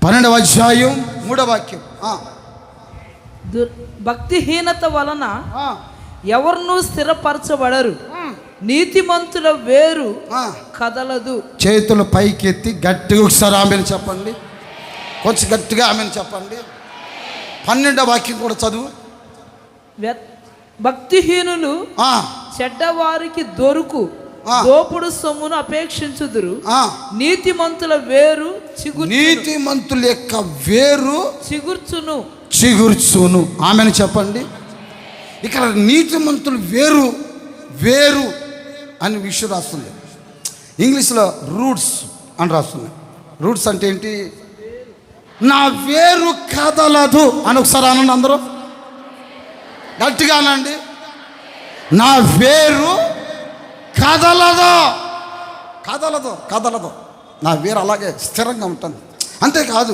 12వ అధ్యాయం 3వ వాక్యం. భక్తిహీనత వలన ఎవరినూ స్థిరపరచబడరు, నీతిమంతుల వేరు కదలదు. చేతులు పైకెత్తి గట్టిగా ఒకసారి ఆమెను చెప్పండి. కొంచెం గట్టిగా ఆమెను చెప్పండి. 12వ వాక్యం కూడా చదువు. భక్తిహీనులు చెడ్డవారికి దొరుకు దోపుడు సొమ్మును అపేక్షించుదురు, నీతిమంతుల వేరు నీతిమంతుల యొక్క వేరు చిగుర్చును. ఆమెను చెప్పండి. ఇక్కడ నీతిమంతులు వేరు వేరు అని విషయం రాస్తుంది. ఇంగ్లీష్లో రూట్స్ అని రాస్తుంది. రూట్స్ అంటే ఏంటి? నా వేరు కదలదు అని ఒకసారి అనండి అందరూ గట్టిగా అనండి. నా వేరు కదలదు, కదలదు, కదలదు. నా వేరు అలాగే స్థిరంగా ఉంటుంది. అంతేకాదు,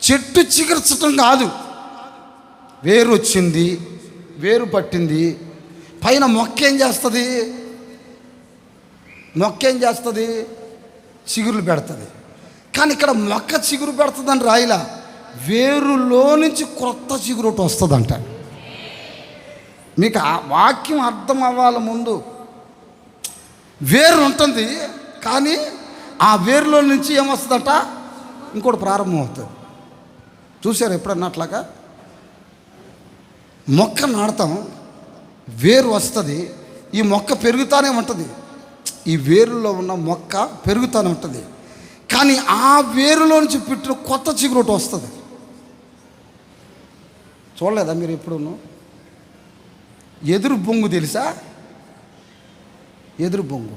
చెట్టు చిగుర్చటం కాదు. వేరు వచ్చింది, వేరు పట్టింది, పైన మొక్క ఏం చేస్తుంది? మొక్క ఏం చేస్తుంది? చిగురులు పెడుతుంది. కానీ ఇక్కడ మొక్క చిగురు పెడుతుందని రాయిలా, వేరులో నుంచి క్రొత్త చిగురు ఒకటి వస్తుందంట. మీకు ఆ వాక్యం అర్థం అవ్వాలి. ముందు వేరు ఉంటుంది, కానీ ఆ వేరులో నుంచి ఏమొస్తుందట? ఇంకోటి ప్రారంభం అవుతుంది. చూసారు ఎప్పుడన్నా అట్లాగా? మొక్క నాటుతాం, వేరు వస్తుంది, ఈ మొక్క పెరుగుతూనే ఉంటుంది. ఈ వేరులో ఉన్న మొక్క పెరుగుతూనే ఉంటుంది, కానీ ఆ వేరులో నుంచి పుట్టిన కొత్త చిగురు ఒకటి వస్తుంది. చూడలేదా మీరు ఎప్పుడును? ఎదురు బొంగు తెలుసా? ఎదురు బొంగు,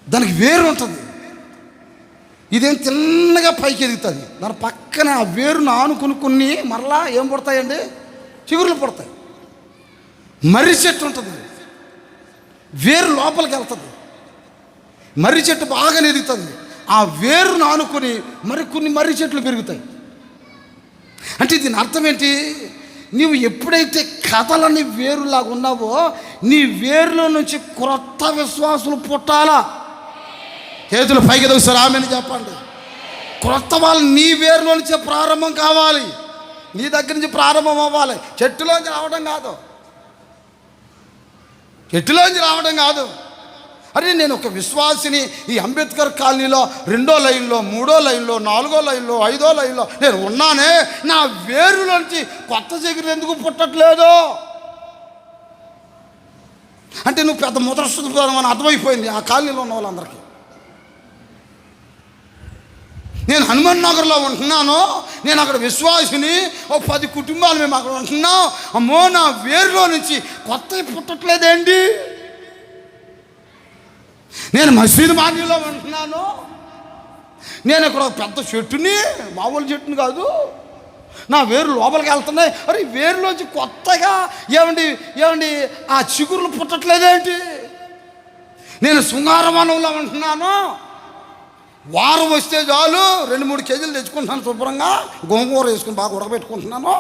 దానికి వేరు ఉంటుంది. ఇదేం తిన్నగా పైకి ఎదుగుతుంది. దాని పక్కనే ఆ వేరును ఆనుకుని మరలా ఏం పడతాయండి? చిగురులు పడతాయి. మర్రి చెట్టు ఉంటుంది, వేరు లోపలికి వెళ్తుంది. మర్రి చెట్టు బాగా ఎదుగుతుంది. ఆ వేరును ఆనుకొని కొన్ని మర్రి చెట్లు పెరుగుతాయి. అంటే దీని అర్థం ఏంటి? నీవు ఎప్పుడైతే కథలని వేరులాగా ఉన్నావో, నీ వేరులో నుంచి క్రొత్త విశ్వాసులు పుట్టాలా. చేతులు పైకి ఒకసారి ఆమెను చెప్పండి. క్రొత్త వాళ్ళు నీ వేరులో నుంచే ప్రారంభం కావాలి, నీ దగ్గర నుంచి ప్రారంభం అవ్వాలి. చెట్టులోంచి రావడం కాదు, చెట్టులోంచి రావడం కాదు. అరే నేను ఒక విశ్వాసిని, ఈ అంబేద్కర్ కాలనీలో 2వ లైన్లో, 3వ లైన్లో, 4వ లైన్లో, 5వ లైన్లో నేను ఉన్నానే, నా వేరులోంచి కొత్త చిగురు ఎందుకు పుట్టట్లేదు? అంటే నువ్వు పెద్ద ముద్రస్తుడు అని అర్థమైపోయింది ఆ కాలనీలో ఉన్న వాళ్ళందరికీ. నేను హనుమాన్ నగర్లో ఉంటున్నాను, నేను అక్కడ విశ్వాసిని, ఓ 10 కుటుంబాలు మేము అక్కడ ఉంటున్నాం. అమ్మో, నా వేరులో నుంచి కొత్త పుట్టట్లేదేంటి? నేను మసీదు మాన్యంలో ఉంటున్నాను, నేను ఇక్కడ ఒక పెద్ద చెట్టుని, మామూలు చెట్టుని కాదు, నా వేరు లోపలికి వెళ్తున్నాయి. అరే వేరులోంచి కొత్తగా ఏమండి ఆ చిగురులు పుట్టట్లేదేంటి? నేను శృంగారవనంలో ఉంటున్నాను, వారం వస్తే చాలు 2-3 కేజీలు తెచ్చుకుంటున్నాను, శుభ్రంగా గోంగూర వేసుకుని బాగా ఉడకబెట్టుకుంటున్నాను.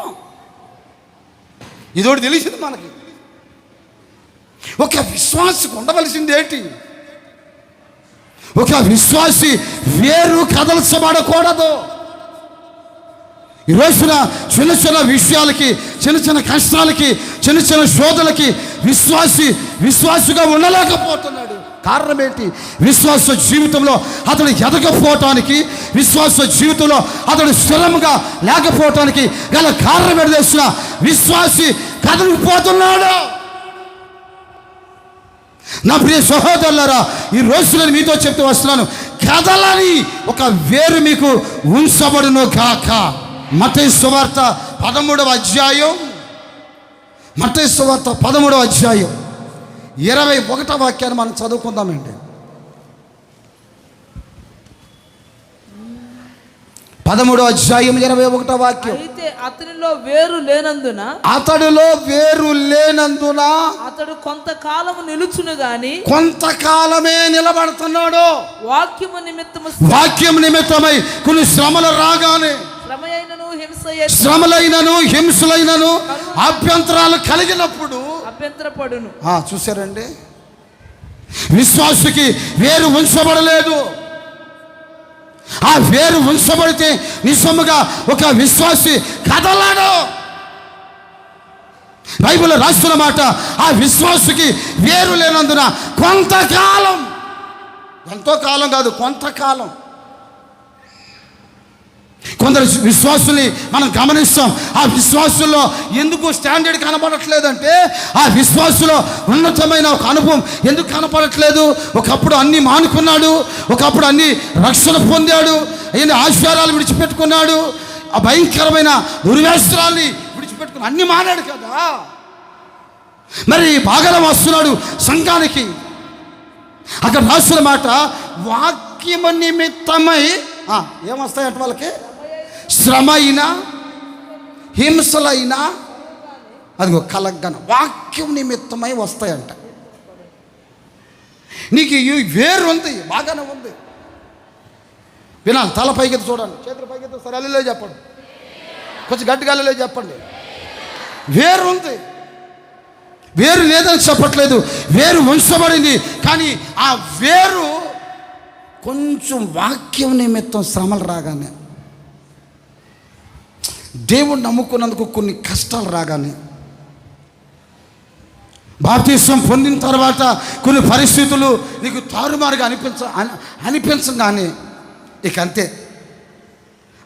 ఇదోటి తెలిసింది మనకి. ఒక విశ్వాసికి ఉండవలసింది ఏంటి? ఒక విశ్వాసి వేరు కదల్చబడకూడదు. ఈ రోజున చిన్న చిన్న విషయాలకి, చిన్న చిన్న కష్టాలకి, చిన్న చిన్న శోధనలకి విశ్వాసిగా ఉండలేకపోతున్నాడు. కారణం ఏంటి? విశ్వాస జీవితంలో అతడు ఎదగపోవటానికి, విశ్వాస జీవితంలో అతడు స్థిరంగా లేకపోవటానికి గల కారణం ఏంటి తెలుసిన? విశ్వాసి కదలిపోతున్నాడు. నా ప్రియ సహోదరులారా, ఈ రోజు నేను మీతో చెప్తూ వస్తున్నాను, కదలని ఒక వేరు మీకు ఉంచబడును కాక. మత్తయి సువార్త 13వ అధ్యాయం, మత్తయి సువార్త 13వ అధ్యాయం 21వ వాక్యాన్ని మనం చదువుకుందామండి. 13వ అధ్యాయం 21వ వాక్యం. అయితే అతనిలో వేరు లేనందున, అతడు కొంతకాలము నిలుచును గాని, కొంతకాలమే నిలబడుతున్నాడు. వాక్యము నిమిత్తమై కొన్ని శ్రమలు రాగానే శ్రమలైనను హింసలైనను అభ్యంతరాలు కలిగినప్పుడు అభ్యంతరపడును. చూశారండి, విశ్వాసుకి వేరు ఉంచబడలేదు. ఆ వేరు ఉంచబడితే నిజముగా ఒక విశ్వాసి కదలాడు. బైబిల్ రాస్తున్న మాట, ఆ విశ్వాసుకి వేరు లేనందున కొంతకాలం, ఎంతో కాలం కాదు, కొంతకాలం. కొందరు విశ్వాసుల్ని మనం గమనిస్తాం. ఆ విశ్వాసుల్లో ఎందుకు స్టాండర్డ్ కనపడట్లేదంటే, ఆ విశ్వాసులో ఉన్నతమైన ఒక అనుభవం ఎందుకు కనపడట్లేదు? ఒకప్పుడు అన్ని మానుకున్నాడు, ఒకప్పుడు అన్ని రక్షణ పొందాడు, అన్ని ఆచారాలు విడిచిపెట్టుకున్నాడు, ఆ భయంకరమైన దుర్వ్యసనాల్ని విడిచిపెట్టుకుని అన్ని మానాడు కదా. మరి బాగా వస్తున్నాడు సంఘానికి. అక్కడ రాసిన మాట, వాక్యము నిమిత్తమై ఏమొస్తాయంట వాళ్ళకి? శ్రమ అయినా హింసలైనా అదిగో కలగన వాక్యం నిమిత్తమై వస్తాయంట. నీకు ఈ వేరు ఉంది, బాగానే ఉంది. వినాలి. తల పైకెత్తి చూడండి, చేతులు పైకెత్తి సరే అల్లిలో చెప్పండి, కొంచెం గట్టిగా అల్లిలో చెప్పండి. వేరు ఉంది, వేరు లేదని చెప్పట్లేదు, వేరు ఉంచబడింది. కానీ ఆ వేరు కొంచెం వాక్యం నిమిత్తం శ్రమలు రాగానే, దేవుడు నమ్ముకున్నందుకు కొన్ని కష్టాలు రాగానే, బాప్తిసం పొందిన తర్వాత కొన్ని పరిస్థితులు నీకు తారుమారుగా అనిపించగానే ఇక అంతే,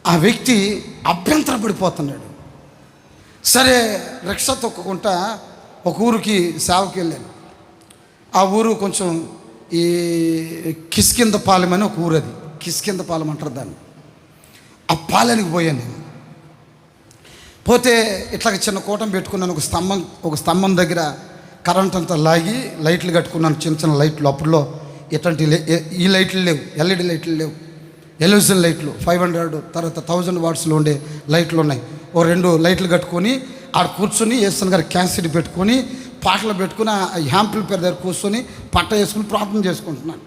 ఆ వ్యక్తి అభ్యంతరపడిపోతున్నాడు. సరే, రిక్షా తొక్కుకుంటా ఒక ఊరికి సేవకి వెళ్ళాను. ఆ ఊరు కొంచెం ఈ కిష్కిందపాలెం అని ఒక ఊరు, అది కిష్కిందపాలెం అంటారు దాన్ని. ఆ పాలెనికి పోయాను నేను. పోతే ఇట్లా చిన్న కూటం పెట్టుకున్నాను. ఒక స్తంభం దగ్గర కరెంట్ అంతా లాగి లైట్లు కట్టుకున్నాను, చిన్న చిన్న లైట్లు. అప్పుడులో ఇట్లాంటి ఈ లైట్లు లేవు, ఎల్ఈడి లైట్లు లేవు, ఎల్ఈడి లైట్లు 500 తర్వాత 1000 వాట్స్లో ఉండే లైట్లు ఉన్నాయి. ఓ 2 లైట్లు కట్టుకొని ఆడ కూర్చొని యేసన్ గారు క్యాసెట్ పెట్టుకొని పాటలు పెట్టుకుని యాంప్లిఫైయర్ దగ్గర కూర్చొని పట్ట వేసుకుని ప్రార్థన చేసుకుంటున్నాను.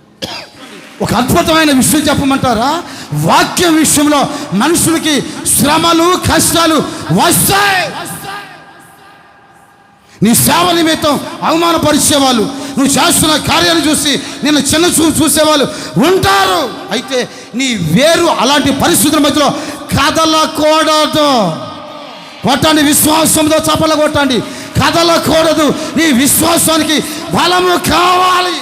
ఒక అద్భుతమైన విషయం చెప్పమంటారా? వాక్యం విషయంలో మనుషులకి శ్రమలు కష్టాలు వస్తాయి. నీ సేవ నిమిత్తం అవమానపరిచేవాళ్ళు, నువ్వు చేస్తున్న కార్యాన్ని చూసి నిన్ను చిన్న చూసేవాళ్ళు ఉంటారు. అయితే నీ వేరు అలాంటి పరిస్థితుల మధ్యలో కదలకూడదు. కొట్టండి, విశ్వాసంతో చప్పలు కొట్టండి. కదలకూడదు. నీ విశ్వాసానికి బలము కావాలి.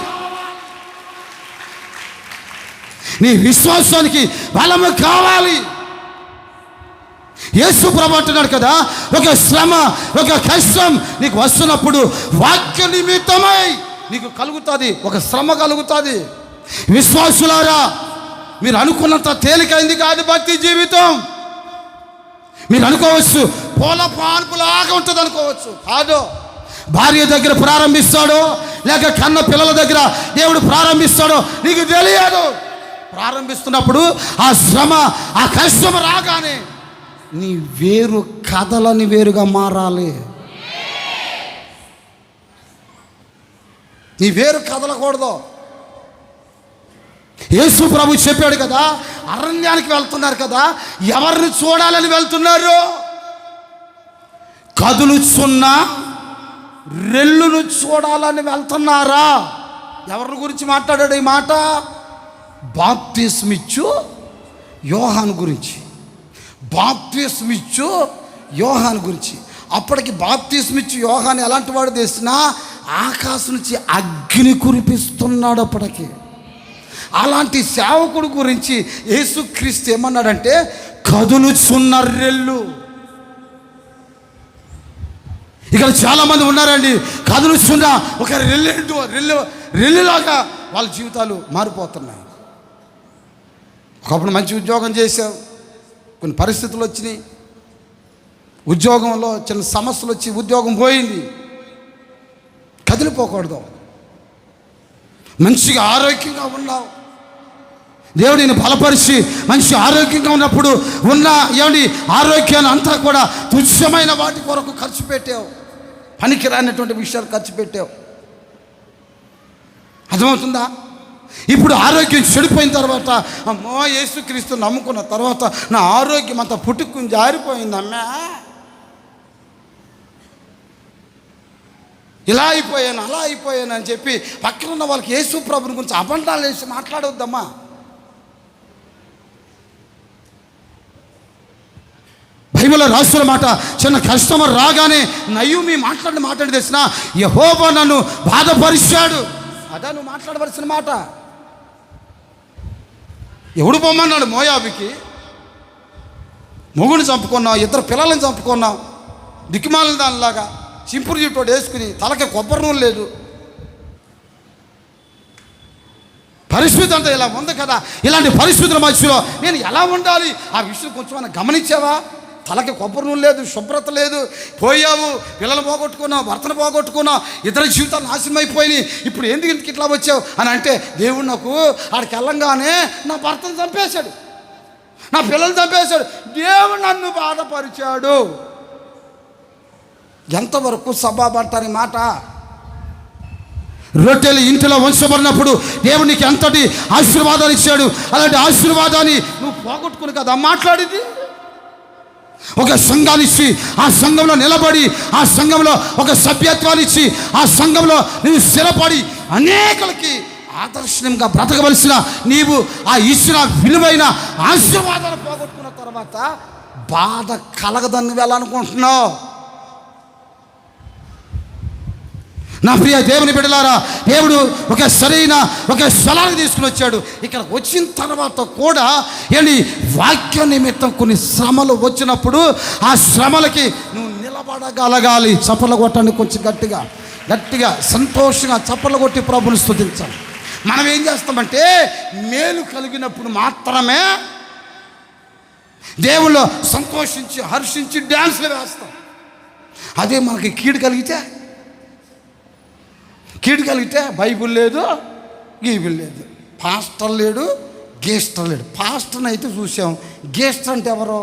నీ విశ్వాసానికి బలము కావాలి. యేసు ప్రభు అంటున్నాడు కదా, ఒక శ్రమ ఒక కష్టం నీకు వస్తున్నప్పుడు వాక్య నిమిత్తమై నీకు కలుగుతుంది, ఒక శ్రమ కలుగుతుంది. విశ్వాసులారా, మీరు అనుకున్నంత తేలికైంది కాదు భక్తి జీవితం. మీరు అనుకోవచ్చు పూల పాన్పులాగా ఉంటుంది అనుకోవచ్చు, కాదు. భార్య దగ్గర ప్రారంభిస్తాడో లేక కన్న పిల్లల దగ్గర దేవుడు ప్రారంభిస్తాడో నీకు తెలియదు. ప్రారంభిస్తున్నప్పుడు ఆ శ్రమ ఆ కష్టం రాగానే నీ వేరు కదలని వేరుగా మారాలి. నీ వేరు కదలకూడదు. యేసు ప్రభు చెప్పాడు కదా, అరణ్యానికి వెళ్తున్నారు కదా, ఎవరిని చూడాలని వెళ్తున్నారు? కదులుచున్న రెల్లును చూడాలని వెళ్తున్నారా? ఎవరి గురించి మాట్లాడాడు ఈ మాట? బాప్తిస్మిచ్చు యోహాను గురించి. బాప్తిస్మిచ్చు యోహాను గురించి. అప్పటికి బాప్తిస్మిచ్చు యోహాను ఎలాంటి వాడు తెలిసినా ఆకాశం నుంచి అగ్ని కురిపిస్తున్నాడు అప్పటికి. అలాంటి సేవకుడు గురించి యేసుక్రీస్తు ఏమన్నాడంటే, కదులుచున్న రెల్లు. ఇక్కడ చాలామంది ఉన్నారండి, కదులుచున్న ఒక రెల్లులాగా వాళ్ళ జీవితాలు మారిపోతున్నాయి. ఒకప్పుడు మంచి ఉద్యోగం చేసావు, కొన్ని పరిస్థితులు వచ్చినాయి, ఉద్యోగంలో చిన్న సమస్యలు వచ్చి ఉద్యోగం పోయింది. కదిలిపోకూడదు. మంచిగా ఆరోగ్యంగా ఉన్నావు, దేవుడు నిన్ను బలపరిచి మంచి ఆరోగ్యంగా ఉన్నప్పుడు ఏమండి ఆరోగ్యాన్ని అంతా కూడా తుచ్చమైన వాటి కొరకు ఖర్చు పెట్టావు, పనికి రానటువంటి విషయాలు ఖర్చు పెట్టావు. అర్థమవుతుందా? ఇప్పుడు ఆరోగ్యం చెడిపోయిన తర్వాత అమ్మో యేసుక్రీస్తు నమ్ముకున్న తర్వాత నా ఆరోగ్యం అంతా పుట్టుకుని జారిపోయిందమ్మా, ఇలా అయిపోయాను అలా అయిపోయాను అని చెప్పి పక్కన ఉన్న వాళ్ళకి యేసు ప్రభుని గురించి అబద్ధాలు వేసి మాట్లాడవద్దమ్మా. బైబిల్లో రాస్తున్న మాట, చిన్న కస్టమర్ రాగానే నయ్యూమి మాట్లాడి తెసిన యెహోవా నన్ను బాధపరిచాడు. అదా నువ్వు మాట్లాడవలసిన మాట. ఎవడు పొమ్మన్నాడు? మోయాబుకి మొగుడిని చంపుకున్నావు, 2 పిల్లల్ని చంపుకున్నావు, దిక్కుమాలిన దానిలాగా చింపురు చుట్టూ వేసుకుని తలకి కొబ్బరి నూనె లేదు. పరిస్థితి అంతా ఇలా ఉంది కదా. ఇలాంటి పరిస్థితుల మధ్యలో నేను ఎలా ఉండాలి? ఆ విషయం కొంచెం మనం గమనించావా? తలకి కొబ్బరి నూనె లేదు, శుభ్రత లేదు, పోయావు, పిల్లలు పోగొట్టుకున్నావు, భర్తను పోగొట్టుకున్నావు, ఇతర జీవితాలు నాశనం అయిపోయినాయి. ఇప్పుడు ఎందుకు ఇంటికి ఇట్లా వచ్చావు అని అంటే, దేవుడు నాకు ఆడికి వెళ్ళంగానే నా భర్తను చంపేశాడు, నా పిల్లలు చంపేశాడు, దేవుడు నన్ను బాధపరిచాడు. ఎంతవరకు సబాబు అంటారు ఈ మాట? రొట్టెలు ఇంటిలో ఉంచబడినప్పుడు దేవుడు నీకు ఎంతటి ఆశీర్వాదాన్ని ఇచ్చాడు. అలాంటి ఆశీర్వాదాన్ని నువ్వు పోగొట్టుకుని కదా మాట్లాడింది. ఒక సంఘాన్ని ఇచ్చి ఆ సంఘంలో నిలబడి, ఆ సంఘంలో ఒక సభ్యత్వాన్ని ఇచ్చి ఆ సంఘంలో నువ్వు స్థిరపడి అనేకులకి ఆదర్శనంగా బ్రతకవలసిన నీవు ఆ ఇచ్చిన విలువైన ఆశీర్వాదాలు పోగొట్టుకున్న తర్వాత బాధ కలగదని నువ్వు ఎలా అనుకుంటున్నావు? నా ప్రియ దేవుని బిడ్డలారా, దేవుడు ఒక సరైన ఒక స్థలానికి తీసుకుని వచ్చాడు. ఇక్కడ వచ్చిన తర్వాత కూడా ఏంటి, వాక్య నిమిత్తం కొన్ని శ్రమలు వచ్చినప్పుడు ఆ శ్రమలకి నువ్వు నిలబడగలగాలి. చప్పట్లు కొట్టండి, కొంచెం గట్టిగా గట్టిగా సంతోషంగా చప్పట్లు కొట్టి ప్రభుని స్తుతించాలి. మనం ఏం చేస్తామంటే మేలు కలిగినప్పుడు మాత్రమే దేవుళ్ళు సంతోషించి హర్షించి డ్యాన్స్లు వేస్తాం. అదే మనకి కీడు కలిగితే బైబుల్ లేదు, గీబుల్ లేదు, పాస్టర్ లేడు, గేస్టర్ లేడు. పాస్టర్ని అయితే చూసాం, గేస్టర్ అంటే ఎవరో?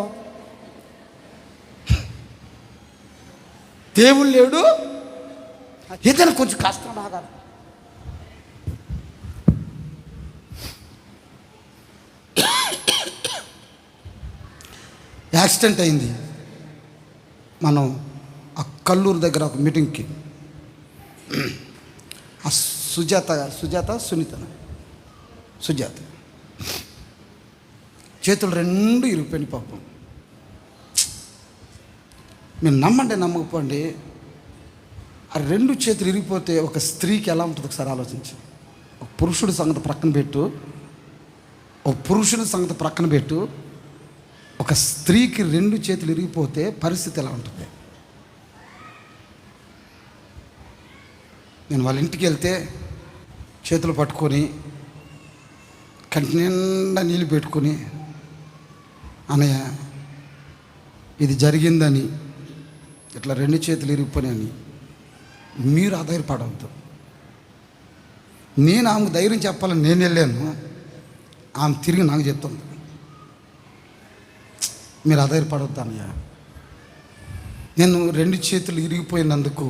దేవుడు లేడు, ఏదైనా కొంచెం కష్టం రాగాలి. యాక్సిడెంట్ అయింది. మనం ఆ కల్లూరు దగ్గర ఒక మీటింగ్కి ఆ సుజాత చేతులు 2 ఇరిగిపోయినాయి పాపం. మీరు నమ్మండి నమ్మకపోండి, ఆ 2 చేతులు ఇరిగిపోతే ఒక స్త్రీకి ఎలా ఉంటుంది ఒకసారి ఆలోచించి. ఒక పురుషుడి సంగతి ప్రక్కన పెట్టు, ఒక స్త్రీకి 2 చేతులు ఇరిగిపోతే పరిస్థితి ఎలా ఉంటుంది? నేను వాళ్ళ ఇంటికి వెళ్తే చేతులు పట్టుకొని కంటి నిండా నీళ్ళు పెట్టుకొని, అన్నయ్య ఇది జరిగిందని, ఇట్లా 2 చేతులు ఇరిగిపోయినాయని మీరు ఆధారపడవద్దు. నేను ఆమెకు ధైర్యం చెప్పాలని నేను వెళ్ళాను, ఆమె తిరిగి నాకు చెప్తుంది. మీరు ఆధారపడవద్దు అన్నయ్య. నేను 2 చేతులు ఇరిగిపోయినందుకు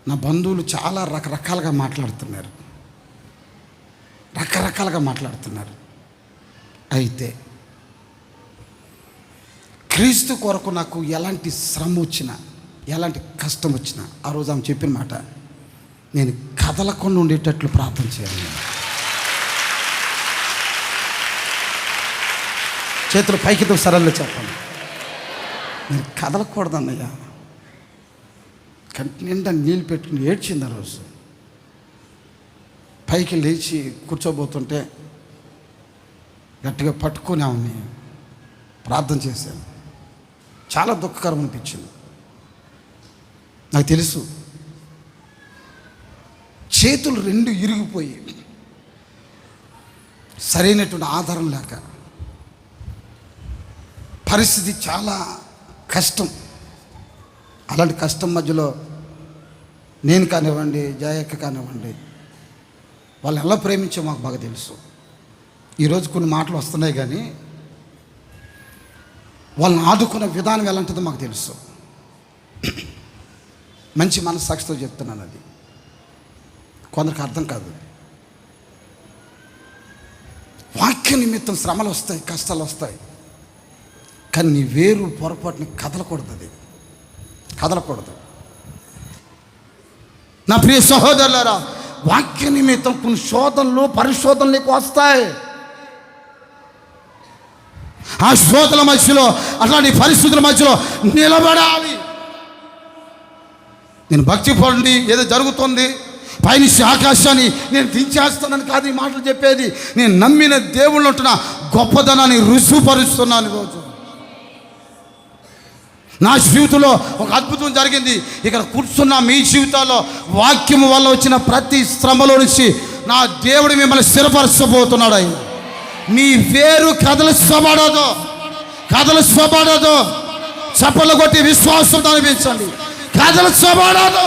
నా బంధువులు చాలా రకరకాలుగా మాట్లాడుతున్నారు. అయితే క్రీస్తు కొరకు నాకు ఎలాంటి శ్రమ వచ్చినా, ఎలాంటి కష్టం వచ్చినా, ఆ రోజు ఆమె చెప్పిన మాట, నేను కదలకుండా ఉండేటట్లు ప్రార్థన చేయాలి. చేతులు పైకితో సరళ చెప్పండి. నేను కదలకూడదు అన్నయ్య. కంటి నిండా నీళ్ళు పెట్టుకుని ఏడ్చింది. ఆ రోజు పైకి లేచి కూర్చోబోతుంటే గట్టిగా పట్టుకొని ఆమెని ప్రార్థన చేశాను. చాలా దుఃఖకరం అనిపించింది. నాకు తెలుసు, చేతులు 2 ఇరిగిపోయి సరైనటువంటి ఆధారం లేక పరిస్థితి చాలా కష్టం. అలాంటి కష్టం మధ్యలో నేను కానివ్వండి, జయక్క కానివ్వండి, వాళ్ళు ఎలా ప్రేమించో మాకు బాగా తెలుసు. ఈరోజు కొన్ని మాటలు వస్తున్నాయి కానీ వాళ్ళని ఆదుకున్న విధానం ఎలాంటిదో మాకు తెలుసు. మంచి మనస్సాక్షితో చెప్తున్నాను. అది కొందరికి అర్థం కాదు. వాక్య నిమిత్తం శ్రమలు వస్తాయి, కష్టాలు వస్తాయి, కానీ నీ వేరు పొరపాటుని కదలకూడదు, అది కదలకూడదు. నా ప్రియ సహోదరులారా, వాక్య నిమిత్తం కొన్ని శోధనలు పరిశోధనలు నీకు వస్తాయి. ఆ శోధనల మధ్యలో, అట్లాంటి పరిస్థితుల మధ్యలో నిలబడాలి. నేను భక్తి పడి ఏదో జరుగుతుంది, పైనుంచి ఆకాశాన్ని నేను దించేస్తానని కాదు ఈ మాటలు చెప్పేది. నేను నమ్మిన దేవుళ్ళు ఉంటున్న గొప్పదనాన్ని రుజువుపరుస్తున్నాను. ఈరోజు నా జీవితంలో ఒక అద్భుతం జరిగింది. ఇక్కడ కూర్చున్న మీ జీవితాల్లో వాక్యము వల్ల వచ్చిన ప్రతి శ్రమలో నుంచి నా దేవుడు మిమ్మల్ని స్థిరపరచబోతున్నాడు. ఆయన మీ వేరు కదలించబడదు, కదలించబడదు. చప్పట్లు కొట్టి విశ్వాసంతో అనిపించండి, కదలించబడదు.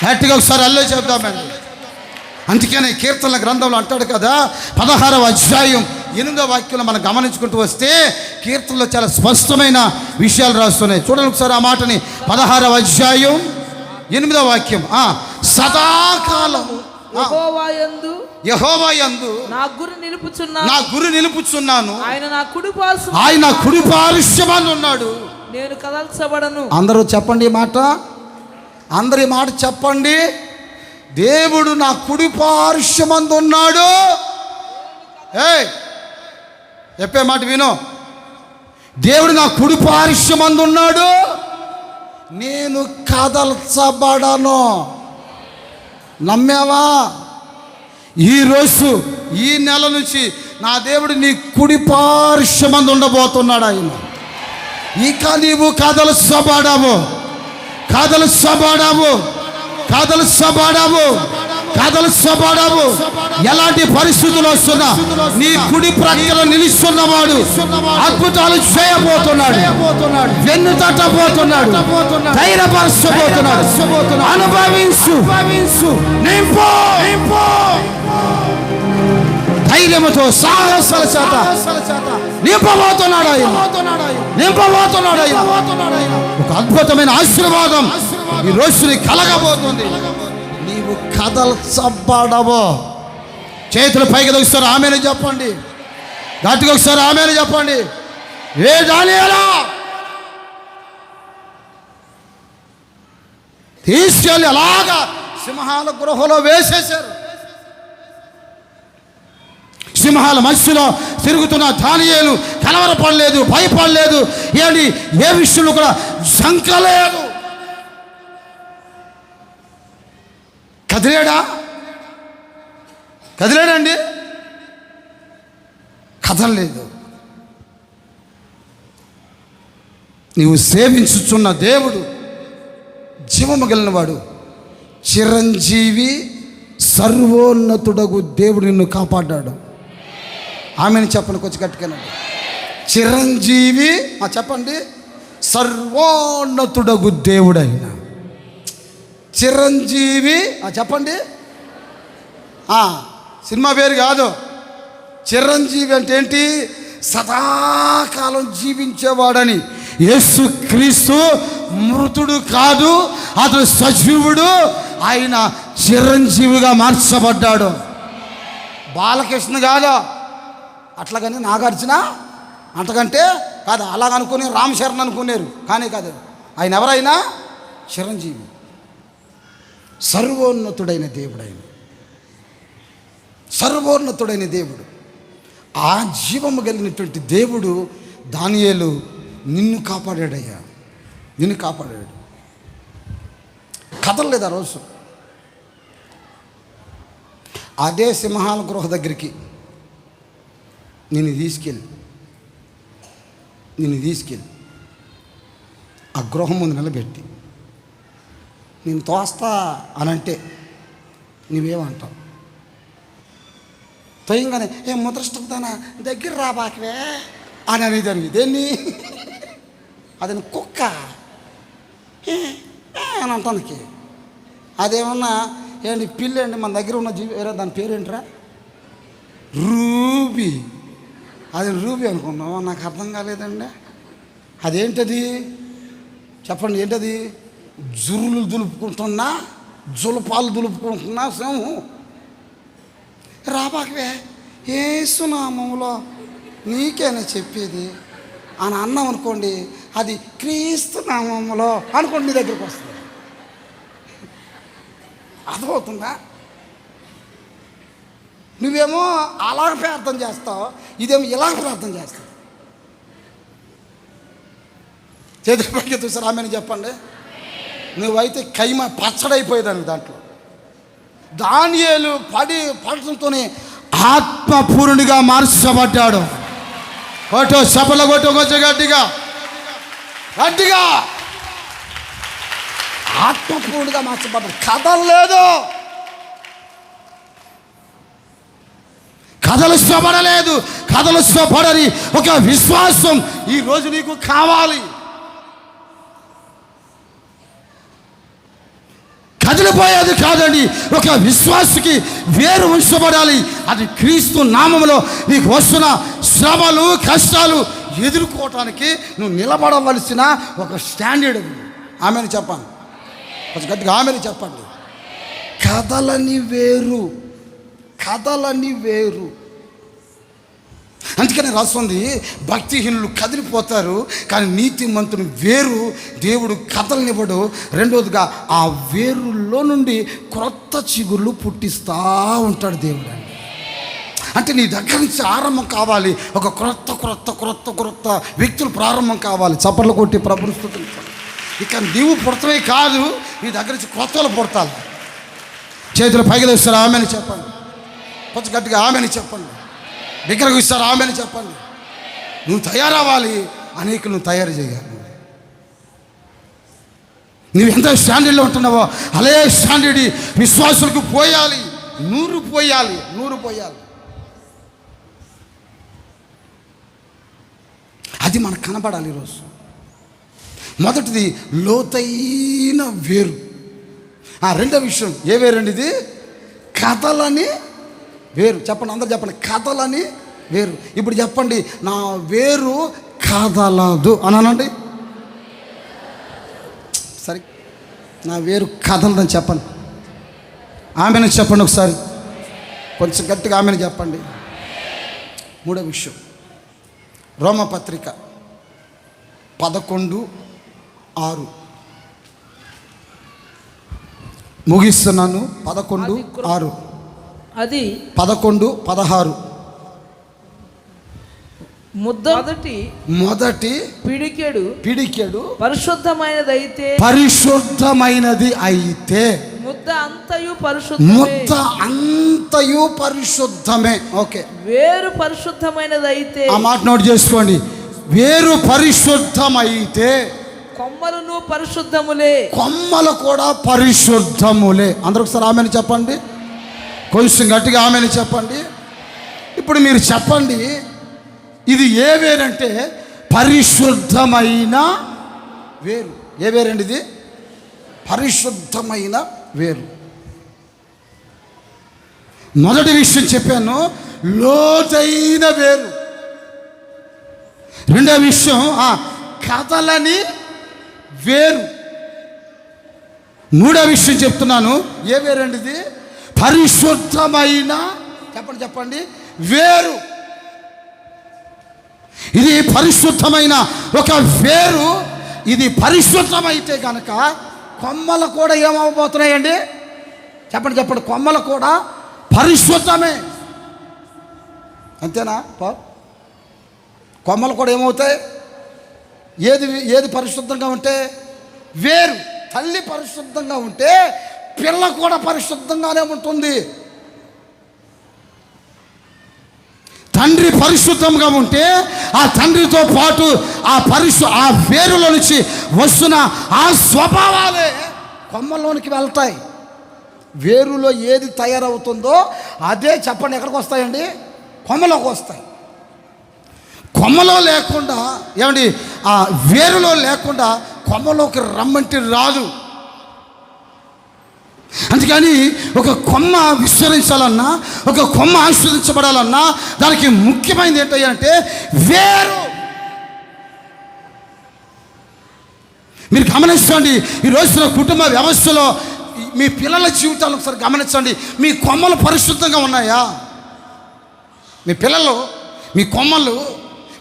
గట్టిగా ఒకసారి అల్లే చెప్తామండి. అందుకనే కీర్తనల గ్రంథంలో అంటాడు కదా, 16వ అధ్యాయం 8వ వాక్యంలో మనం గమనించుకుంటూ వస్తే కీర్తనలో చాలా స్పష్టమైన విషయాలు రాస్తున్నాయి. చూడండి ఒకసారి ఆ మాటని. 16వ అధ్యాయం 8వ వాక్యం, సదాకాలము యెహోవా యందు నా గురి నిలుపుచున్నాను, ఆయన కుడి పార్శ్వమందు ఉన్నాడు, నేను కదల్చబడను. అందరూ చెప్పండి ఈ మాట, అందరి మాట చెప్పండి. దేవుడు నా కుడి పార్శ్వమందు ఉన్నాడు. చెప్పే మాట విను. దేవుడు నా కుడి పార్శ్వమందు ఉన్నాడు, నేను కదల్చబడను. నమ్మావా? ఈరోజు ఈ నెల నుంచి నా దేవుడు నీ కుడి పార్శ్వమందు ఉండబోతున్నాడు. ఆయన ఇక నీవు కదల్చబడవు, కదల్చబడవు, కదల్చబడవు, కదల్చబడవు. ఎలాంటి పరిస్థితులు వస్తున్నా నీ కుడి ప్రక్కన నిలుస్తున్నవాడు అద్భుతాలు చేయబోతున్నాడు, వెన్ను తట్టబోతున్నాడు, ధైర్యపరచబోతున్నాడు. అనుభవించు, నింపు ధైర్యముతో, సాహసాల చేత నింపబోతున్నాడు ఆయన, నింపబోతున్నాడు ఆయన. ఒక అద్భుతమైన ఆశీర్వాదం ఈ రోజుని కలగబోతుంది. నీవు కదల్చబడవు. చేతులు పైకి ఒకసారి ఆమెను చెప్పండి, గట్టిగా ఒకసారి ఆమెను చెప్పండి. ఏ దానియేలా తీసుకెళ్ళి అలాగా సింహాల గృహలో వేసేశారు. సింహాల మధ్యలో తిరుగుతున్న దానియేలు కలవరపడలేదు, భయపడలేదు. ఏంటి ఏ విషయంలో కూడా శంకలేదు. కదిలేడండి, కదలలేదు. నీవు సేవించుచున్న దేవుడు జీవము కలిగినవాడు, చిరంజీవి, సర్వోన్నతుడగు దేవుడు నిన్ను కాపాడ్డాడు. ఆమెను చెప్పండి కొంచెం గట్టిగానండి. చిరంజీవి చెప్పండి, సర్వోన్నతుడగు దేవుడైన చిరంజీవి చెప్పండి. సినిమా పేరు కాదు. చిరంజీవి అంటే ఏంటి? సదాకాలం జీవించేవాడని. యేసుక్రీస్తు మృతుడు కాదు, అతడు సజీవుడు. ఆయన చిరంజీవిగా మార్చబడ్డాడు. బాలకృష్ణ కాదు, అట్లాగని నాగార్జున అంతకంటే కాదు. అలాగనుకుని రామ్ చరణ్ అనుకున్నారు, కానీ కాదు. ఆయన ఎవరైనా చిరంజీవి, సర్వోన్నతుడైన దేవుడు. ఆయన సర్వోన్నతుడైన దేవుడు. ఆ జీవము కలిగినటువంటి దేవుడు దానియేలు నిన్ను కాపాడాడయ్యా, నిన్ను కాపాడాడు. కదలలేదు ఆ రోజు. అదే సింహాల గృహ దగ్గరికి నిన్ను తీసుకెళ్ళి ఆ గృహం ముందు నిలబెట్టి నేను తోస్తా అనంటే నువ్వేమంటావు? తొయ్యంగానే ముద్రష్టపుతానా దగ్గర రాబాకవే అని అనేది దేన్ని అది కుక్క అని అంటానికి. అదేమన్నా ఏంటి పిల్లి అండి మన దగ్గర ఉన్న దాని పేరేంట్రా? రూబీ. అది రూబీ అనుకున్నావు, నాకు అర్థం కాలేదండి. అదేంటది చెప్పండి, ఏంటది? జులుపాలు దులుపుకుంటున్నా సింహం. రాబాకవే యేసునామములో నీకేనా చెప్పేది అని అన్నాం అనుకోండి, అది క్రీస్తు నామములో అనుకోండి నీ దగ్గరికి వస్తుంది. అర్థమవుతుందా? నువ్వేమో అలాగ ప్రార్థన చేస్తావు, ఇదేమో ఇలాగ ప్రార్థన చేస్తావు. చేతుల పైకి చూసారు ఆమెను చెప్పండి. నువ్వైతే కైమ పచ్చడైపోయేదాన్ని దాంట్లో. దానియేలు పడటంతోనే ఆత్మపూర్ణుడిగా మార్చబడ్డాడు. కొట్టు సభలో కొట్టు కొంచెం గట్టిగా గట్టిగా. ఆత్మపూర్ణుడిగా మార్చబడ్డాడు. కదలలేదు, కదలుస్తబడలేదు. కదలుస్తబడని ఒక విశ్వాసం ఈరోజు నీకు కావాలి. కదిలిపోయేది కాదండి, ఒక విశ్వాసకి వేరు ఉంచబడాలి. అది క్రీస్తు నామములో నీకు వస్తున్న శ్రమలు కష్టాలు ఎదుర్కోవటానికి నువ్వు నిలబడవలసిన ఒక స్టాండర్డ్. ఆమెను చెప్పాను, కొంచెం గట్టిగా ఆమెను చెప్పండి. కదలని వేరు, కదలని వేరు. అందుకని రాస్తుంది, భక్తిహీనులు కదిలిపోతారు కానీ నీతిమంతుని వేరు దేవుడు కదలనివ్వడు. రెండోదిగా ఆ వేరులో నుండి క్రొత్త చిగుళ్ళు పుట్టిస్తూ ఉంటాడు దేవుడు. అంటే నీ దగ్గర నుంచి ఆరంభం కావాలి, ఒక క్రొత్త క్రొత్త క్రొత్త క్రొత్త వ్యక్తులు ప్రారంభం కావాలి. చప్పట్లు కొట్టి ప్రభుని స్తుతించాలి. ఇక నీవు పుడతమే కాదు, నీ దగ్గర నుంచి క్రొత్తలు పుడతాలి. చేతులు పైకి తెస్తారు ఆమెను చెప్పండి, కొంచెం గట్టిగా ఆమెను చెప్పండి. దగ్గరకు ఇస్తారు ఆమెను చెప్పండి. నువ్వు తయారవ్వాలి, అనేకులు నువ్వు తయారు చేయాలి. నువ్వు ఎంత స్టాండర్డ్లో ఉంటున్నావో అదే స్టాండర్డ్ విశ్వాసులకు పోయాలి. నూరు పోయాలి, నూరు పోయాలి. అది మనకు కనబడాలి ఈరోజు. మొదటిది లోతైన వేరు. రెండో విషయం ఏ వేరండి? ఇది కథలని వేరు. చెప్పండి, అందరు చెప్పండి, కథలని వేరు. ఇప్పుడు చెప్పండి, నా వేరు కదలదు అని అనండి. సరే, నా వేరు కదలదని చెప్పండి. ఆమెను చెప్పండి ఒకసారి, కొంచెం గట్టిగా ఆమెను చెప్పండి. మూడో విషయం, రోమపత్రిక 11:6 ముగిస్తున్నాను. 11:6 అది 11:16 మొదటి పిడికెడు పరిశుద్ధమైనది అయితే ముద్ద అంతయు పరిశుద్ధమే. ఓకే, వేరు పరిశుద్ధమైనది అయితే, ఆ మాట నోట్ చేసుకోండి. వేరు పరిశుద్ధమైతే కొమ్మలను పరిశుద్ధములే, కొమ్మలు కూడా పరిశుద్ధములే. అందరూ ఒకసారి ఆమెను చెప్పండి, కొంచెం గట్టిగా ఆమెను చెప్పండి. ఇప్పుడు మీరు చెప్పండి, ఇది ఏ వేరంటే పరిశుద్ధమైన వేరు. ఏ వేరండి ఇది? పరిశుద్ధమైన వేరు. మొదటి విషయం చెప్పాను, లోతైన వేరు. రెండో విషయం కథలని వేరు. మూడో విషయం చెప్తున్నాను, ఏ వేరండి ఇది? పరిశుద్ధమైన చెప్పండి వేరు. ఇది పరిశుద్ధమైన ఒక వేరు. ఇది పరిశుద్ధమైతే కనుక కొమ్మలు కూడా ఏమవబోతున్నాయండి? చెప్పండి, కొమ్మలు కూడా పరిశుద్ధమే. అంతేనా? కొమ్మలు కూడా ఏమవుతాయి? ఏది పరిశుద్ధంగా ఉంటే? వేరు. తల్లి పరిశుద్ధంగా ఉంటే పిల్ల కూడా పరిశుద్ధంగానే ఉంటుంది. తండ్రి పరిశుద్ధంగా ఉంటే ఆ తండ్రితో పాటు ఆ వేరులో నుంచి వస్తున్న ఆ స్వభావాలే కొమ్మలోనికి వెళ్తాయి. వేరులో ఏది తయారవుతుందో అదే చెప్పండి ఎక్కడికి వస్తాయండి? కొమ్మలోకి వస్తాయి. కొమ్మలో లేకుండా ఏమండి, ఆ వేరులో లేకుండా కొమ్మలోకి రమ్మంటే రాదు. అందుకని ఒక కొమ్మ విస్తరించాలన్నా, ఒక కొమ్మ ఆశీర్వదించబడాలన్నా దానికి ముఖ్యమైనది ఏంటంటే వేరు. మీరు గమనించండి, ఈ రోజున కుటుంబ వ్యవస్థలో మీ పిల్లల జీవితాలను ఒకసారి గమనించండి. మీ కొమ్మలు పరిశుద్ధంగా ఉన్నాయా? మీ పిల్లలు, మీ కొమ్మలు,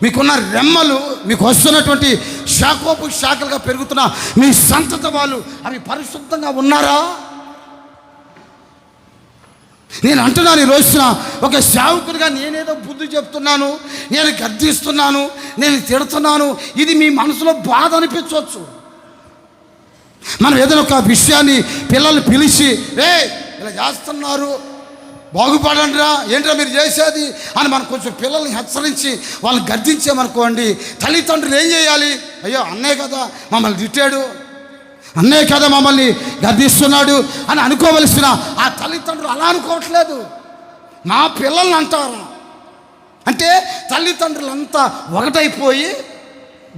మీకున్న రెమ్మలు, మీకు వస్తున్నటువంటి శాఖోపు శాఖలుగా పెరుగుతున్న మీ సంతత వాళ్ళు అవి పరిశుద్ధంగా ఉన్నారా? నేను అంటున్నాను ఈ రోజున, ఒక సేవకుడిగా నేనేదో బుద్ధి చెప్తున్నాను, నేను గద్దిస్తున్నాను, నేను తిడుతున్నాను, ఇది మీ మనసులో బాధ అనిపించవచ్చు. మనం ఏదైనా ఒక విషయాన్ని పిల్లల్ని పిలిచి, రే ఇలా చేస్తున్నారు, బాగుపడండిరా, ఏంట్రా మీరు చేసేది అని మనం కొంచెం పిల్లల్ని హెచ్చరించి వాళ్ళని గద్దించామనుకోండి, తల్లిదండ్రులు ఏం చేయాలి? అయ్యో అన్నే కదా మమ్మల్ని తిట్టాడు, అన్నే కదా మమ్మల్ని గద్దిస్తున్నాడు అని అనుకోవలసిన ఆ తల్లిదండ్రులు అలా అనుకోవట్లేదు. మా పిల్లల్ని అంటారా అంటే తల్లిదండ్రులంతా ఒకటైపోయి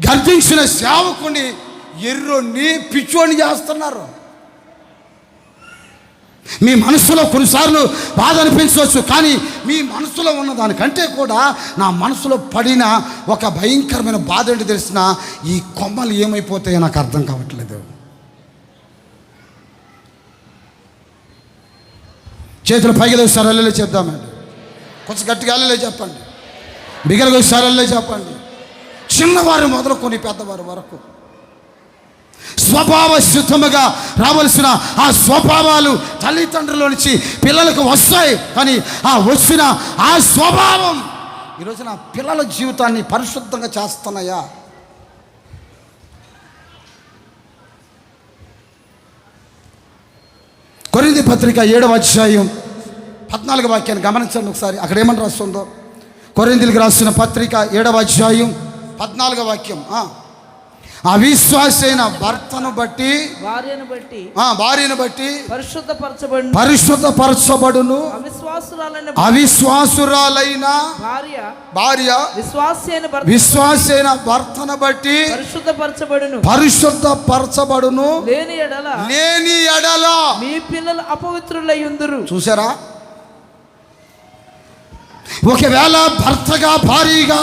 గర్దించిన సేవకుని ఎర్రోని పిచ్చోని చేస్తున్నారు. మీ మనసులో కొన్నిసార్లు బాధ అనిపించవచ్చు, కానీ మీ మనసులో ఉన్న దానికంటే కూడా నా మనసులో పడిన ఒక భయంకరమైన బాధ ఏంటి తెలిసిన, ఈ కొమ్మలు ఏమైపోతాయో నాకు అర్థం కావట్లేదు. చేతులు పైకి ఒకసారి అల్లెలే చెప్దామండి, కొంచెం గట్టిగా అల్లెలే చెప్పండి, బిగరగా ఒకసారి అల్లెలే చెప్పండి. చిన్నవారు మొదలుకొని పెద్దవారు వరకు స్వభావ శుద్ధముగా రావలసిన ఆ స్వభావాలు తల్లిదండ్రుల నుంచి పిల్లలకు వస్తాయి. కానీ ఆ వచ్చిన ఆ స్వభావం ఈరోజు నా పిల్లల జీవితాన్ని పరిశుద్ధంగా చేస్తున్నాయా? కొరింథీ పత్రిక 7వ అధ్యాయం 14వ వాక్యాన్ని గమనించండి ఒకసారి. అక్కడ ఏమని రాస్తుందో, కొరింథీలకు రాసిన పత్రిక 7వ అధ్యాయం 14వ వాక్యం. అవిశ్వాసైన భర్తను బట్టి, భార్యను బట్టి పరిశుద్ధపరచబడును, అవిశ్వాసురాలైన భార్య విశ్వాసైన భర్తను బట్టి పరిశుద్ధపరచబడును. లేని ఎడల మీ పిల్లలు అపవిత్రులయ్యుందురు. చూసారా? ఒకవేళ భర్తగా, భార్యగా,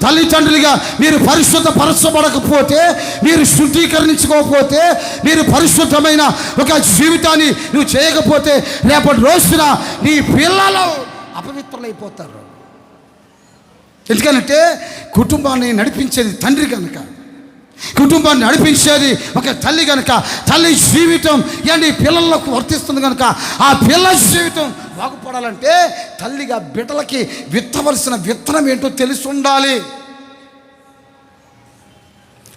తల్లిదండ్రులుగా మీరు పరిశుద్ధపరచబడకపోతే, మీరు శుద్ధీకరించుకోకపోతే, మీరు పరిశుద్ధమైన ఒక జీవితాన్ని నువ్వు చేయకపోతే, రేపటి రోజున నీ పిల్లలు అపవిత్రులైపోతారు. ఎందుకంటే కుటుంబాన్ని నడిపించేది తండ్రి కనుక, కుటుంబాన్ని నడిపించేది ఒక తల్లి కనుక, తల్లి జీవితం ఏంటి పిల్లలకు వర్తిస్తుంది కనుక, ఆ పిల్లల జీవితం బాగుపడాలంటే తల్లిగా బిడ్డలకి విత్తవలసిన విత్తనం ఏంటో తెలిసి ఉండాలి.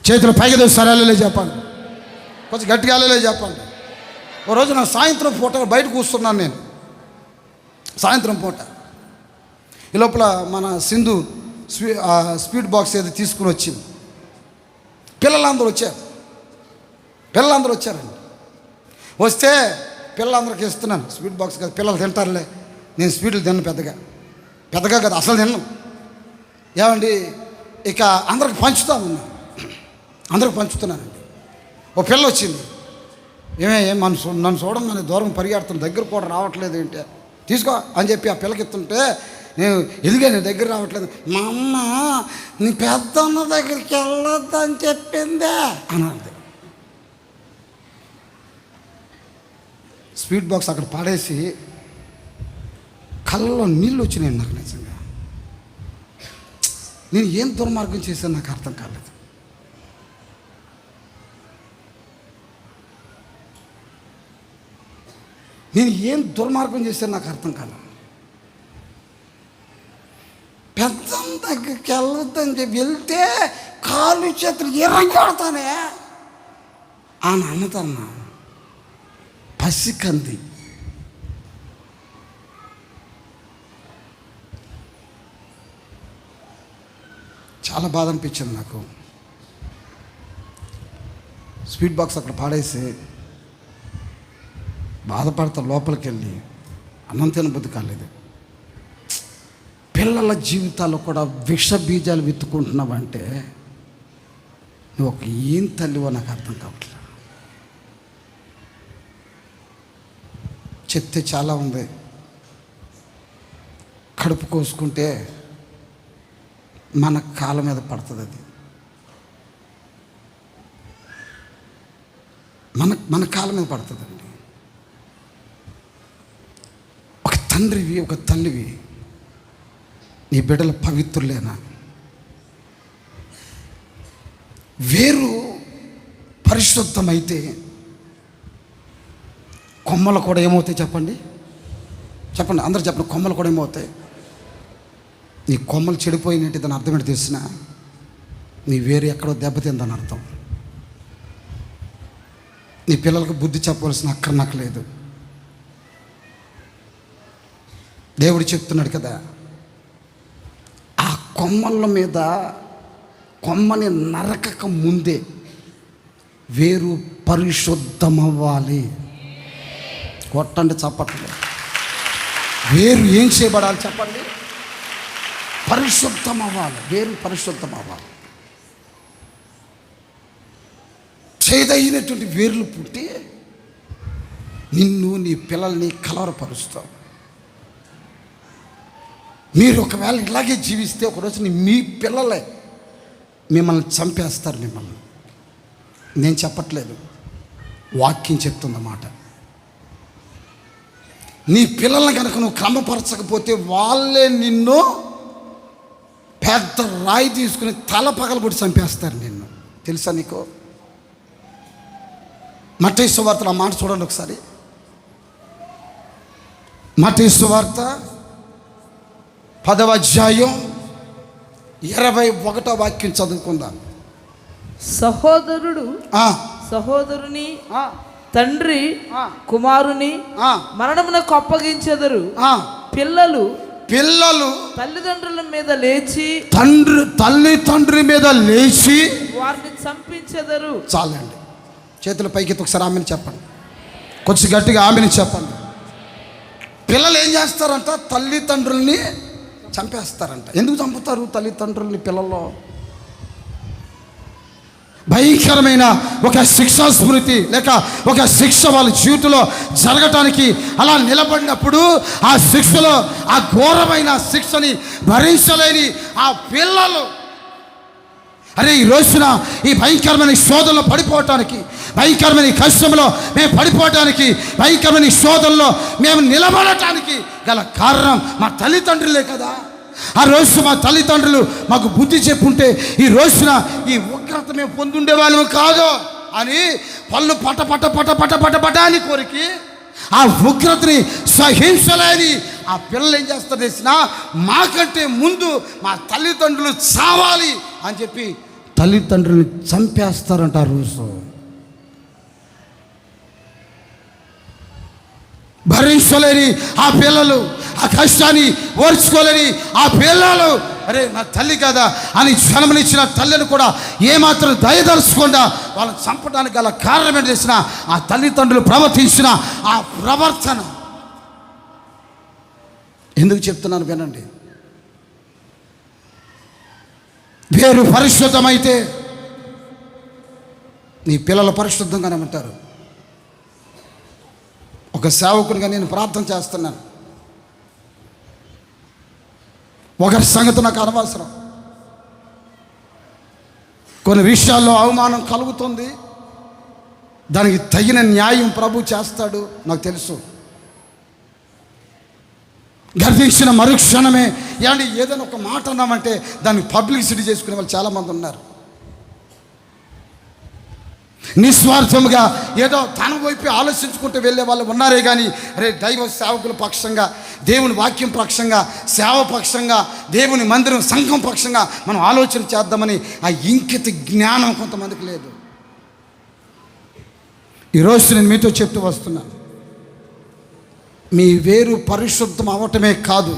చేతులు పైకి ఒకసారి అల్లెలే చెప్పండి, కొంచెం గట్టిగా అల్లెలే చెప్పండి. ఓ రోజు నా సాయంత్రం పూట బయట కూర్చున్నాను నేను, సాయంత్రం పూట. ఈ లోపల మన సింధు స్పీడ్ బాక్స్ ఏదో తీసుకుని వచ్చింది. పిల్లలందరూ వచ్చారండి. వస్తే పిల్లలందరికీ ఇస్తున్నాను స్వీట్ బాక్స్ కదా, పిల్లలు తింటారులే, నేను స్వీట్లు తిన్నాను పెద్దగా కదా అసలు తిన్నాను. ఏమండి ఇక అందరికి పంచుతామన్నా, అందరికి పంచుతున్నానండి. ఓ పిల్ల వచ్చింది, నన్ను చూడంగానే దూరం పరిగెడుతున్న, దగ్గర కూడా రావట్లేదు ఏంటి, తీసుకో అని చెప్పి ఆ పిల్లకి ఇస్తుంటే నేను ఎదిగాను, దగ్గర రావట్లేదు. మా అమ్మ నీ పెద్దన్న దగ్గరికి వెళ్ళొద్దని చెప్పిందే అన్నది. స్వీట్ బాక్స్ అక్కడ పాడేసి కళ్ళలో నీళ్ళు వచ్చినాయి నాకు. నిజంగా నేను ఏం దుర్మార్గం చేశాను నాకు అర్థం కాలేదు. నేను ఏం దుర్మార్గం చేశాను నాకు అర్థం కాలేదు. పెద్ద దగ్గరికి వెళ్ళొద్దని చెప్పి వెళ్తే కాళ్ళు చేతులు ఎర్రగొడతానే అని అన్నదన్నా. పసికంది. చాలా బాధ అనిపించింది నాకు. స్వీట్ బాక్స్ అక్కడ పాడేసి బాధపడతా లోపలికి వెళ్ళి అన్నం తినబుద్ధి కాలేదు. పిల్లల జీవితాల్లో కూడా విష బీజాలు విత్తుకుంటున్నావంటే నువ్వు ఒక ఏం తల్లివో నాకు అర్థం కావట్లేదు. చెప్తే చాలా ఉంది. కడుపు కోసుకుంటే మన కాళ్ళ మీద పడుతుంది. అది మన కాళ్ళ మీద పడుతుందండి. ఒక తండ్రివి, ఒక తల్లివి నీ బిడ్డలు పవిత్రులేనా? వేరు పరిశుద్ధమైతే కొమ్మలు కూడా ఏమవుతాయి చెప్పండి? చెప్పండి, అందరూ చెప్పండి. కొమ్మలు కూడా ఏమవుతాయి? నీ కొమ్మలు చెడిపోయినట్టు దాని అర్థం ఏంటి తెలిసిన? నీ వేరు ఎక్కడో దెబ్బతిందని అర్థం. నీ పిల్లలకు బుద్ధి చెప్పవలసిన అక్కర నాకు లేదు. దేవుడు చెప్తున్నాడు కదా, ఆ కొమ్మల మీద కొమ్మని నరకక ముందే వేరు పరిశుద్ధమవ్వాలి. కొట్టండి చప్పట్లు. వేరు ఏం చేయబడాలి చెప్పండి? పరిశుద్ధం అవ్వాలి. వేరు పరిశుద్ధం అవ్వాలి. చేదైనటువంటి వేర్లు పుట్టి నిన్ను నీ పిల్లల్ని కలవరపరుస్తావు. మీరు ఒకవేళ ఇలాగే జీవిస్తే ఒకరోజు మీ పిల్లలే మిమ్మల్ని చంపేస్తారు. మిమ్మల్ని నేను చెప్పట్లేదు, వాక్యం చెప్తుందన్నమాట. నీ పిల్లల్ని కనుక నువ్వు క్రమపరచకపోతే వాళ్ళే నిన్ను పెద్ద రాయి తీసుకుని తల పగలగొట్టి చంపేస్తారు నిన్ను. తెలుసా నీకు? మత్తయి సువార్తలో ఆ మాట చూడండి ఒకసారి. మత్తయి సువార్త 10వ అధ్యాయం 21వ వాక్యం చదువుకుందాం. సహోదరుడు సహోదరుని తండ్రి కుమారుని మరణమునకు అప్పగించెదరు. పిల్లలు తల్లిదండ్రుల మీద లేచి తల్లిదండ్రుల మీద లేచి వారిని చంపించెదరు. చాలండి, చేతుల పైకి ఒకసారి ఆమెను చెప్పండి. కొంచెం గట్టిగా ఆమెను చెప్పండి. పిల్లలు ఏం చేస్తారంట? తల్లిదండ్రుల్ని చంపేస్తారంట. ఎందుకు చంపుతారు తల్లిదండ్రుల్ని? పిల్లల్లో భయంకరమైన ఒక శిక్షా స్మృతి లేక ఒక శిక్ష వాళ్ళ జీవితంలో జరగటానికి అలా నిలబడినప్పుడు ఆ శిక్షలో ఆ ఘోరమైన శిక్షని భరించలేని ఆ పిల్లలు, అరే ఈ రోజున ఈ భయంకరమైన శోధనలో పడిపోవటానికి, భయంకరమైన కష్టంలో మేము పడిపోవటానికి, భయంకరమైన శోధనలో మేము నిలబడటానికి గల కారణం మా తల్లిదండ్రులే కదా. ఆ రోజు మా తల్లిదండ్రులు మాకు బుద్ధి చెప్పుంటే ఈ రోజున ఈ ఉగ్రత మేము పొందుండే వాళ్ళము కాదు అని పళ్ళు పట పట పట పట పట పట అని కోరికి ఆ ఉగ్రతని సహించలేని ఆ పిల్లలు ఏం చేస్తారు తెలిసిన? మాకంటే ముందు మా తల్లిదండ్రులు చావాలి అని చెప్పి తల్లిదండ్రులను చంపేస్తారంట. ఆ రోజు భరించలేని ఆ పిల్లలు, ఆ కష్టాన్ని ఓర్చుకోలేని ఆ పిల్లలు, అరే నా తల్లి కదా అని జన్మనిచ్చిన తల్లిని కూడా ఏమాత్రం దయదలుచుకుండా వాళ్ళని చంపడానికి గల కారణం ఏంటి చేసిన? ఆ తల్లిదండ్రులు ప్రవర్తించిన ఆ ప్రవర్తన. ఎందుకు చెప్తున్నాను వినండి. వేరు పరిశుద్ధమైతే నీ పిల్లలు పరిశుద్ధంగానే ఉంటారు. ఒక సేవకునిగా నేను ప్రార్థన చేస్తున్నాను. ఒకరి సంగతి నాకు అనవసరం. కొన్ని విషయాల్లో అవమానం కలుగుతుంది, దానికి తగిన న్యాయం ప్రభు చేస్తాడు, నాకు తెలుసు. గర్వించిన మరుక్షణమే ఏదైనా ఒక మాట అన్నామంటే దాన్ని పబ్లిసిటీ చేసుకునే వాళ్ళు చాలామంది ఉన్నారు. నిస్వార్థముగా ఏదో తన వైపు ఆలోచించుకుంటూ వెళ్ళే వాళ్ళు ఉన్నారే కానీ అరే దైవ సేవకుల పక్షంగా, దేవుని వాక్యం పక్షంగా, సేవ పక్షంగా, దేవుని మందిరం సంఘం పక్షంగా మనం ఆలోచన చేద్దామని ఆ ఇంకిత జ్ఞానం కొంతమందికి లేదు. ఈరోజు నేను మీతో చెప్తూ వస్తున్నాను, మీ వేరు పరిశుద్ధం అవ్వటమే కాదు,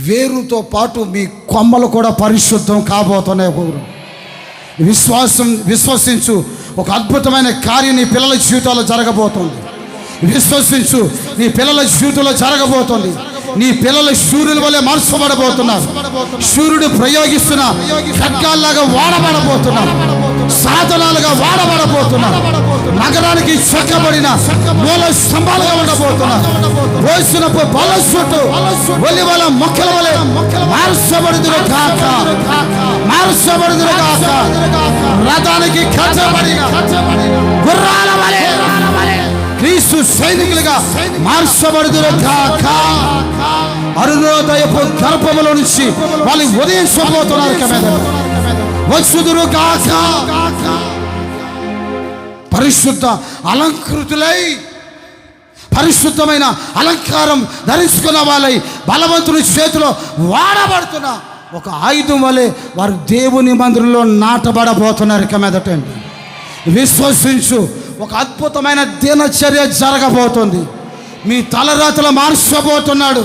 వేరుతో పాటు మీ కొమ్మలు కూడా పరిశుద్ధం కాబోతున్నాయి. విశ్వసించు, ఒక అద్భుతమైన కార్యం నీ పిల్లల జీవితాల్లో జరగబోతుంది. విశ్వసించు, నీ పిల్లల జీవితంలో జరగబోతుంది. నీ పిల్లల సూర్యుల వల్లే మార్చబడబోతున్నారు. సూర్యుడు ప్రయోగిస్తున్న ఖడ్గాల్లాగా వాడబడబోతున్నారు, సాధనాలుగా వాడబడబోతున్నారు. నగరానికి చెక్కబడిన మూల స్తంభాలుగా ఉండబోతున్నారు. రోజునప్పుడు బలసుట్టు ఒలివల మొక్కల వలె మార్చబడుదురు కాక, మార్చబడుదురు కాక. రథానికి కట్టబడిన గుర్రాల వలె క్రీస్తు సైనికులుగా మార్చబడుదురు కాక. అరుణోదయపు గర్భములో నుంచి వాళ్ళు ఉదయించబోతున్నారు ఇక మీద వచ్చుదురు గాక. పరిశుద్ధ అలంకృతులై పరిశుద్ధమైన అలంకారం ధరించుకున్న వాళ్ళై బలవంతుని చేతిలో వాడబడుతున్న ఒక ఆయుధం వలె వారు దేవుని మందిరంలో నాటబడబోతున్నారు ఇక మీదటండి. విశ్వసించు, ఒక అద్భుతమైన దినచర్య జరగబోతుంది. మీ తలరాతలు మార్చబోతున్నాడు.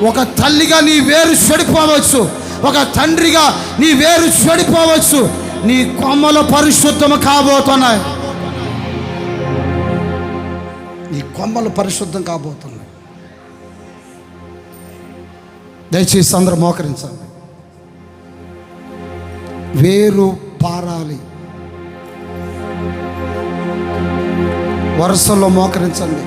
ఒక తల్లిగా నీ వేరు చెడిపోవచ్చు, ఒక తండ్రిగా నీ వేరు చెడిపోవచ్చు. నీ కొమ్మలు పరిశుద్ధము కాబోతున్నాయి. నీ కొమ్మలు పరిశుద్ధం కాబోతున్నాయి. దయచేసి అందరూ మోకరించండి. వేరు పారాలి. వరుసలో మోకరించండి.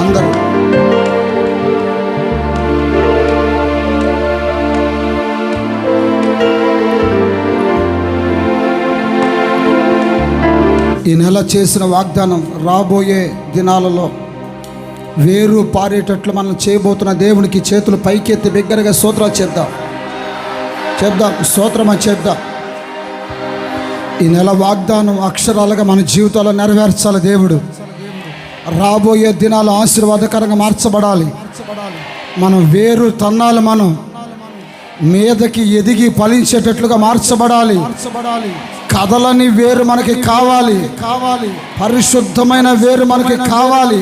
అందరూ ఈ నెల చేసిన వాగ్దానం రాబోయే దినాలలో వేరు పారేటట్లు మనం చేయబోతున్న దేవునికి చేతులు పైకెత్తి బిగ్గరగా స్తోత్రాలు చెప్దాం. స్తోత్రం అని చెప్దాం. ఈ నెల వాగ్దానం అక్షరాలుగా మన జీవితాల్లో నెరవేర్చాలి. దేవుడు రాబోయే దినాలు ఆశీర్వాదకరంగా మార్చబడాలి. మనం వేరు తన్నాలి. మనం మీదకి ఎదిగి ఫలించేటట్లుగా మార్చబడాలి. కదలని వేరు మనకి కావాలి. పరిశుద్ధమైన వేరు మనకి కావాలి.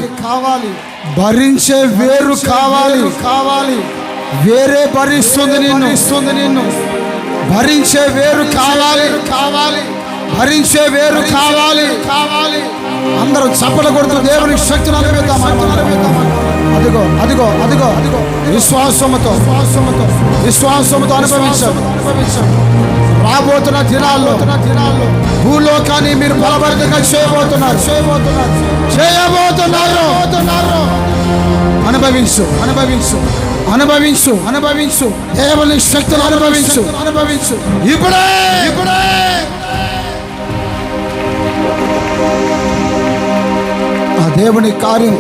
భరించే వేరు కావాలి. వేరే భరిస్తుంది నిన్ను. భరించే వేరు కావాలి. భరించే వేరు కావాలి. అందరూ చప్పట్లు కొడుతూ దేవునికి శక్తిని అనుభవిద్దాం. అదిగో విశ్వాసముతో అనుభవించాలి. రాబోతున్న దినాల్లో భూలోకాన్ని మీరు బలభరితంగా చేయబోతున్నారు. అనుభవించు దేవుని శక్తిని అనుభవించు. ఇప్పుడే ఆ దేవుని కార్యం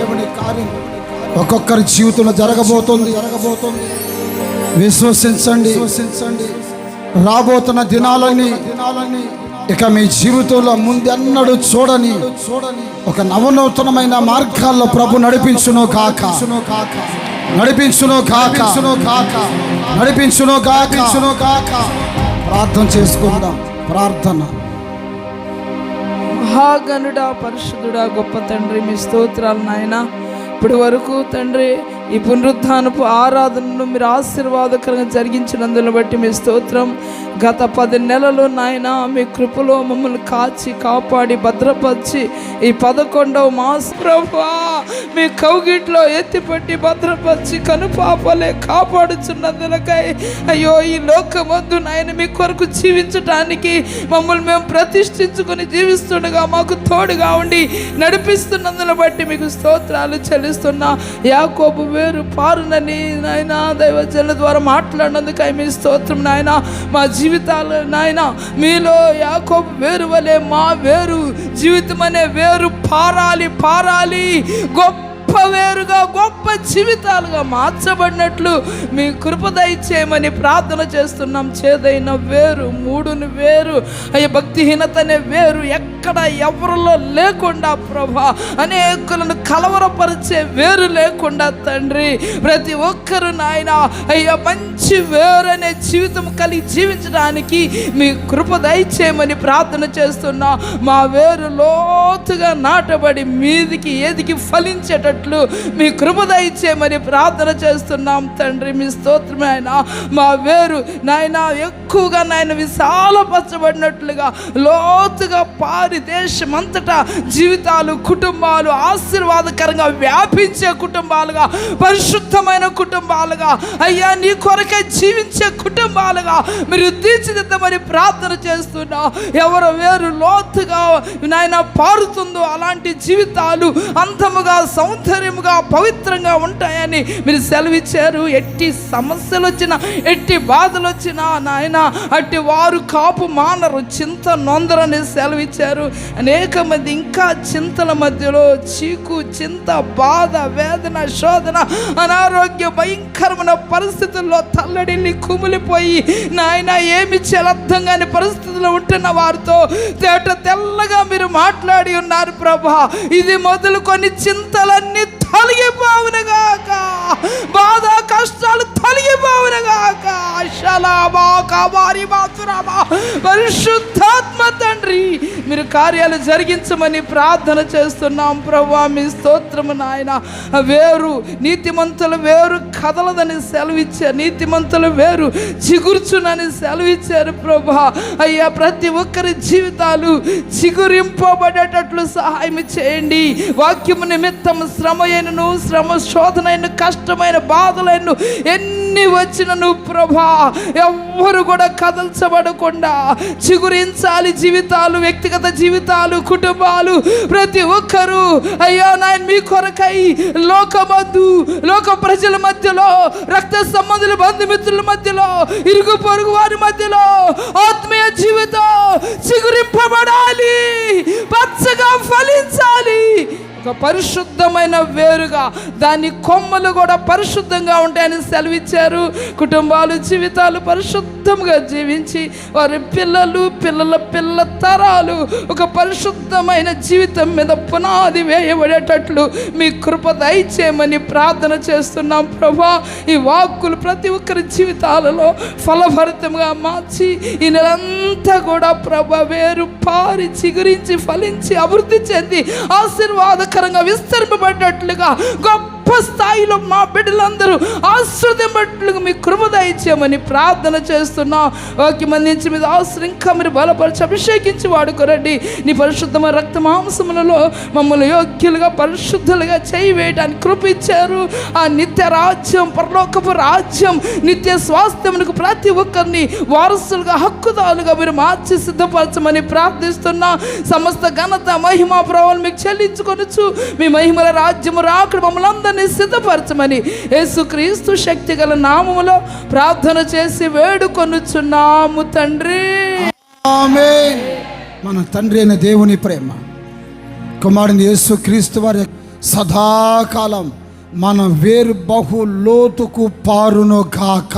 ఒక్కొక్కరి జీవితంలో జరగబోతుంది. విశ్వసించండి. రాబోతున్న దినాలని ఇక మీ జీవితంలో ముందెన్నడూ చూడని ఒక నవనూతనమైన మార్గాల్లో ప్రభు నడిపించును కాక. ప్రార్థన చేసుకుందాం. ప్రార్థన. మహాగణుడా, పరిశుద్ధుడా, గొప్ప తండ్రి, మీ స్తోత్రాలు నాయన. ఇప్పటి వరకు తండ్రి ఈ పునరుద్ధానపు ఆరాధనను మీరు ఆశీర్వాదకరంగా జరిగించినందును బట్టి మీ స్తోత్రం. గత 10 నెలలు నాయన మీ కృపలో మమ్మల్ని కాచి కాపాడి భద్రపరిచి ఈ 11వ మాస ప్రభువా మీ కౌగిట్లో ఎత్తిపట్టి భద్రపరిచి కనుపాపలే కాపాడుచున్నందులకై అయ్యో ఈ లోకమందు నాయన మీ కొరకు జీవించటానికి మమ్మల్ని మేము ప్రతిష్ఠించుకొని జీవిస్తుండగా మాకు తోడుగా ఉండి నడిపిస్తున్నందును బట్టి మీకు స్తోత్రాలు చెల్లిస్తున్నా. యాకోబు వేరు పారునని నాయన దైవజనుల ద్వారా మాట్లాడినందుకై మీ స్తోత్రం నాయన. మా జీవితాలు నాయన మీలో యాకోబు వేరు వలె మా వేరు జీవితం అనే వేరు పారాలి. గొప్ప వేరుగా గొప్ప జీవితాలుగా మార్చబడినట్లు మీ కృప దయచేయమని ప్రార్థన చేస్తున్నాం. చేదైన వేరు, మూడుని వేరు, అయ్యే భక్తిహీనత అనే వేరు ఎక్కడ ఎవరిలో లేకుండా ప్రభా, అనేకులను కలవరపరిచే వేరు లేకుండా తండ్రి ప్రతి ఒక్కరు నాయన అయ్యా మంచి వేరు అనే జీవితం కలిగి జీవించడానికి మీ కృప దయచేయమని ప్రార్థన చేస్తున్నా. మా వేరు లోతుగా నాటబడి మీదికి ఎదిగి ఫలించేటట్లు పడినట్లు మీ కృప దయచేయమని ప్రార్థన చేస్తున్నాం తండ్రి. మీ స్తోత్రమే ఆయన. మా వేరు నాయన ఎక్కువగా నాయన విశాలపరచబడినట్లుగా లోతుగా పారి దేశమంతటా జీవితాలు, కుటుంబాలు ఆశీర్వాదకరంగా వ్యాపించే కుటుంబాలుగా, పరిశుద్ధమైన కుటుంబాలుగా, అయ్యా నీ కొరకే జీవించే కుటుంబాలుగా మీరు తీర్చిదిద్దమని ప్రార్థన చేస్తున్నా. ఎవరు వేరు లోతుగా నాయన పారుతుందో అలాంటి జీవితాలు అంతముగా, సౌందర్యముగా, పవిత్రంగా ఉంటాయని మీరు సెలవిచ్చారు. ఎట్టి సమస్యలు వచ్చినా, ఎట్టి బాధలు వచ్చినా నాయన అట్టి వారు కాపు మానరు, చింత నొందరని సెలవిచ్చారు. అనేక మంది ఇంకా చింతల మధ్యలో చీకు, చింత, బాధ, వేదన, శోధన, అనారోగ్య భయంకరమైన పరిస్థితుల్లో తల్లడిల్లి కుమిలిపోయి నాయన ఏమి చేయాలర్థం కాని పరిస్థితుల్లో ఉంటున్న వారితో తెల్లగా మీరు మాట్లాడి ఉన్నారు ప్రభా. ఇది మొదలుకొని చింతలన్నీ తొలగిపోవునుగాక, బాధ కష్టాలు తొలగిపోవునుగాక. పరిశుద్ధాత్మ తండ్రి మీరు కార్యాలు జరిగించమని ప్రార్థన చేస్తున్నాం ప్రభా. మీ స్తోత్రము నాయన. వేరు నీతిమంతుల వేరు కదలదని సెలవిచ్చారు, నీతిమంతుల వేరు చిగుర్చునని సెలవిచ్చారు ప్రభా. అయ్యా ప్రతి ఒక్కరి జీవితాలు చిగురింపబడేటట్లు సహాయం చేయండి. వాక్యము నిమిత్తం శ్రమయైనను, శ్రమ శోధనైన, కష్టమైన బాధలైన ఎన్ని వచ్చినను ప్రభా ఎవ్వరు కూడా కదల్చబడకుండా చిగురించాలి జీవితాలు, వ్యక్తిగత జీవితాలు, కుటుంబాలు. ప్రతి ఒక్కరూ అయ్యా నాయన మీ కొరకై లోకమందు, లోక ప్రజల మధ్యలో, రక్త సంబంధుల బంధుమిత్రుల మధ్యలో, ఇరుగు పొరుగు వారి మధ్యలో ఆత్మీయ జీవితం చిగురింపబడాలి, పచ్చగా ఫలించాలి. ఒక పరిశుద్ధమైన వేరుగా దాని కొమ్మలు కూడా పరిశుద్ధంగా ఉంటాయని సెలవిచ్చారు. కుటుంబాలు, జీవితాలు పరిశుద్ధంగా జీవించి వారి పిల్లలు, పిల్లల పిల్ల తరాలు ఒక పరిశుద్ధమైన జీవితం మీద పునాది వేయబడేటట్లు మీ కృప దయచేయమని ప్రార్థన చేస్తున్నాం ప్రభా. ఈ వాక్కులు ప్రతి ఒక్కరి జీవితాలలో ఫలభరితంగా మార్చి ఈ నెలంతా కూడా ప్రభా వేరు పారి చిగురించి ఫలించి అభివృద్ధి చెంది ఆశీర్వాదకరంగా విస్తరింపబడినట్లుగా గొప్ప స్థాయిలో మా బిడ్డలందరూ ఆశ్రదింపట్లుగా మీ కృప దయచేయమని ప్రార్థన చేస్తున్నా. వాక్యం అందించి మీద ఆశ్రయం ఇంకా మీరు బలపరిచి అభిషేకించి వాడుకోరండి. నీ పరిశుద్ధమైన రక్త మాంసములలో మమ్మల్ని యోగ్యులుగా, పరిశుద్ధులుగా చేయి వేయడానికి కృప ఇచ్చారు. ఆ నిత్య రాజ్యం, పరలోకపు రాజ్యం, నిత్య స్వాస్థ్యమునకు ప్రతి ఒక్కరిని వారసులుగా, హక్కుదారులుగా మీరు మార్చి సిద్ధపరచమని ప్రార్థిస్తున్నా. సమస్త ఘనత, మహిమ, ప్రభావాలు మీకు చెల్లించుకొనొచ్చు. మీ మహిమల రాజ్యము రాకడ మమ్మల్ని అందరినీ సిద్ధపరచమని యేసుక్రీస్తు శక్తి గల నామములో ప్రార్థన చేసి వేడుకొనుచున్నాము తండ్రి. ఆమేన్. మన తండ్రి అయిన దేవుని ప్రేమ, కుమారుని యేసుక్రీస్తు వారి సదాకాలం మన వేరు బహు లోతుకు పారును గాక.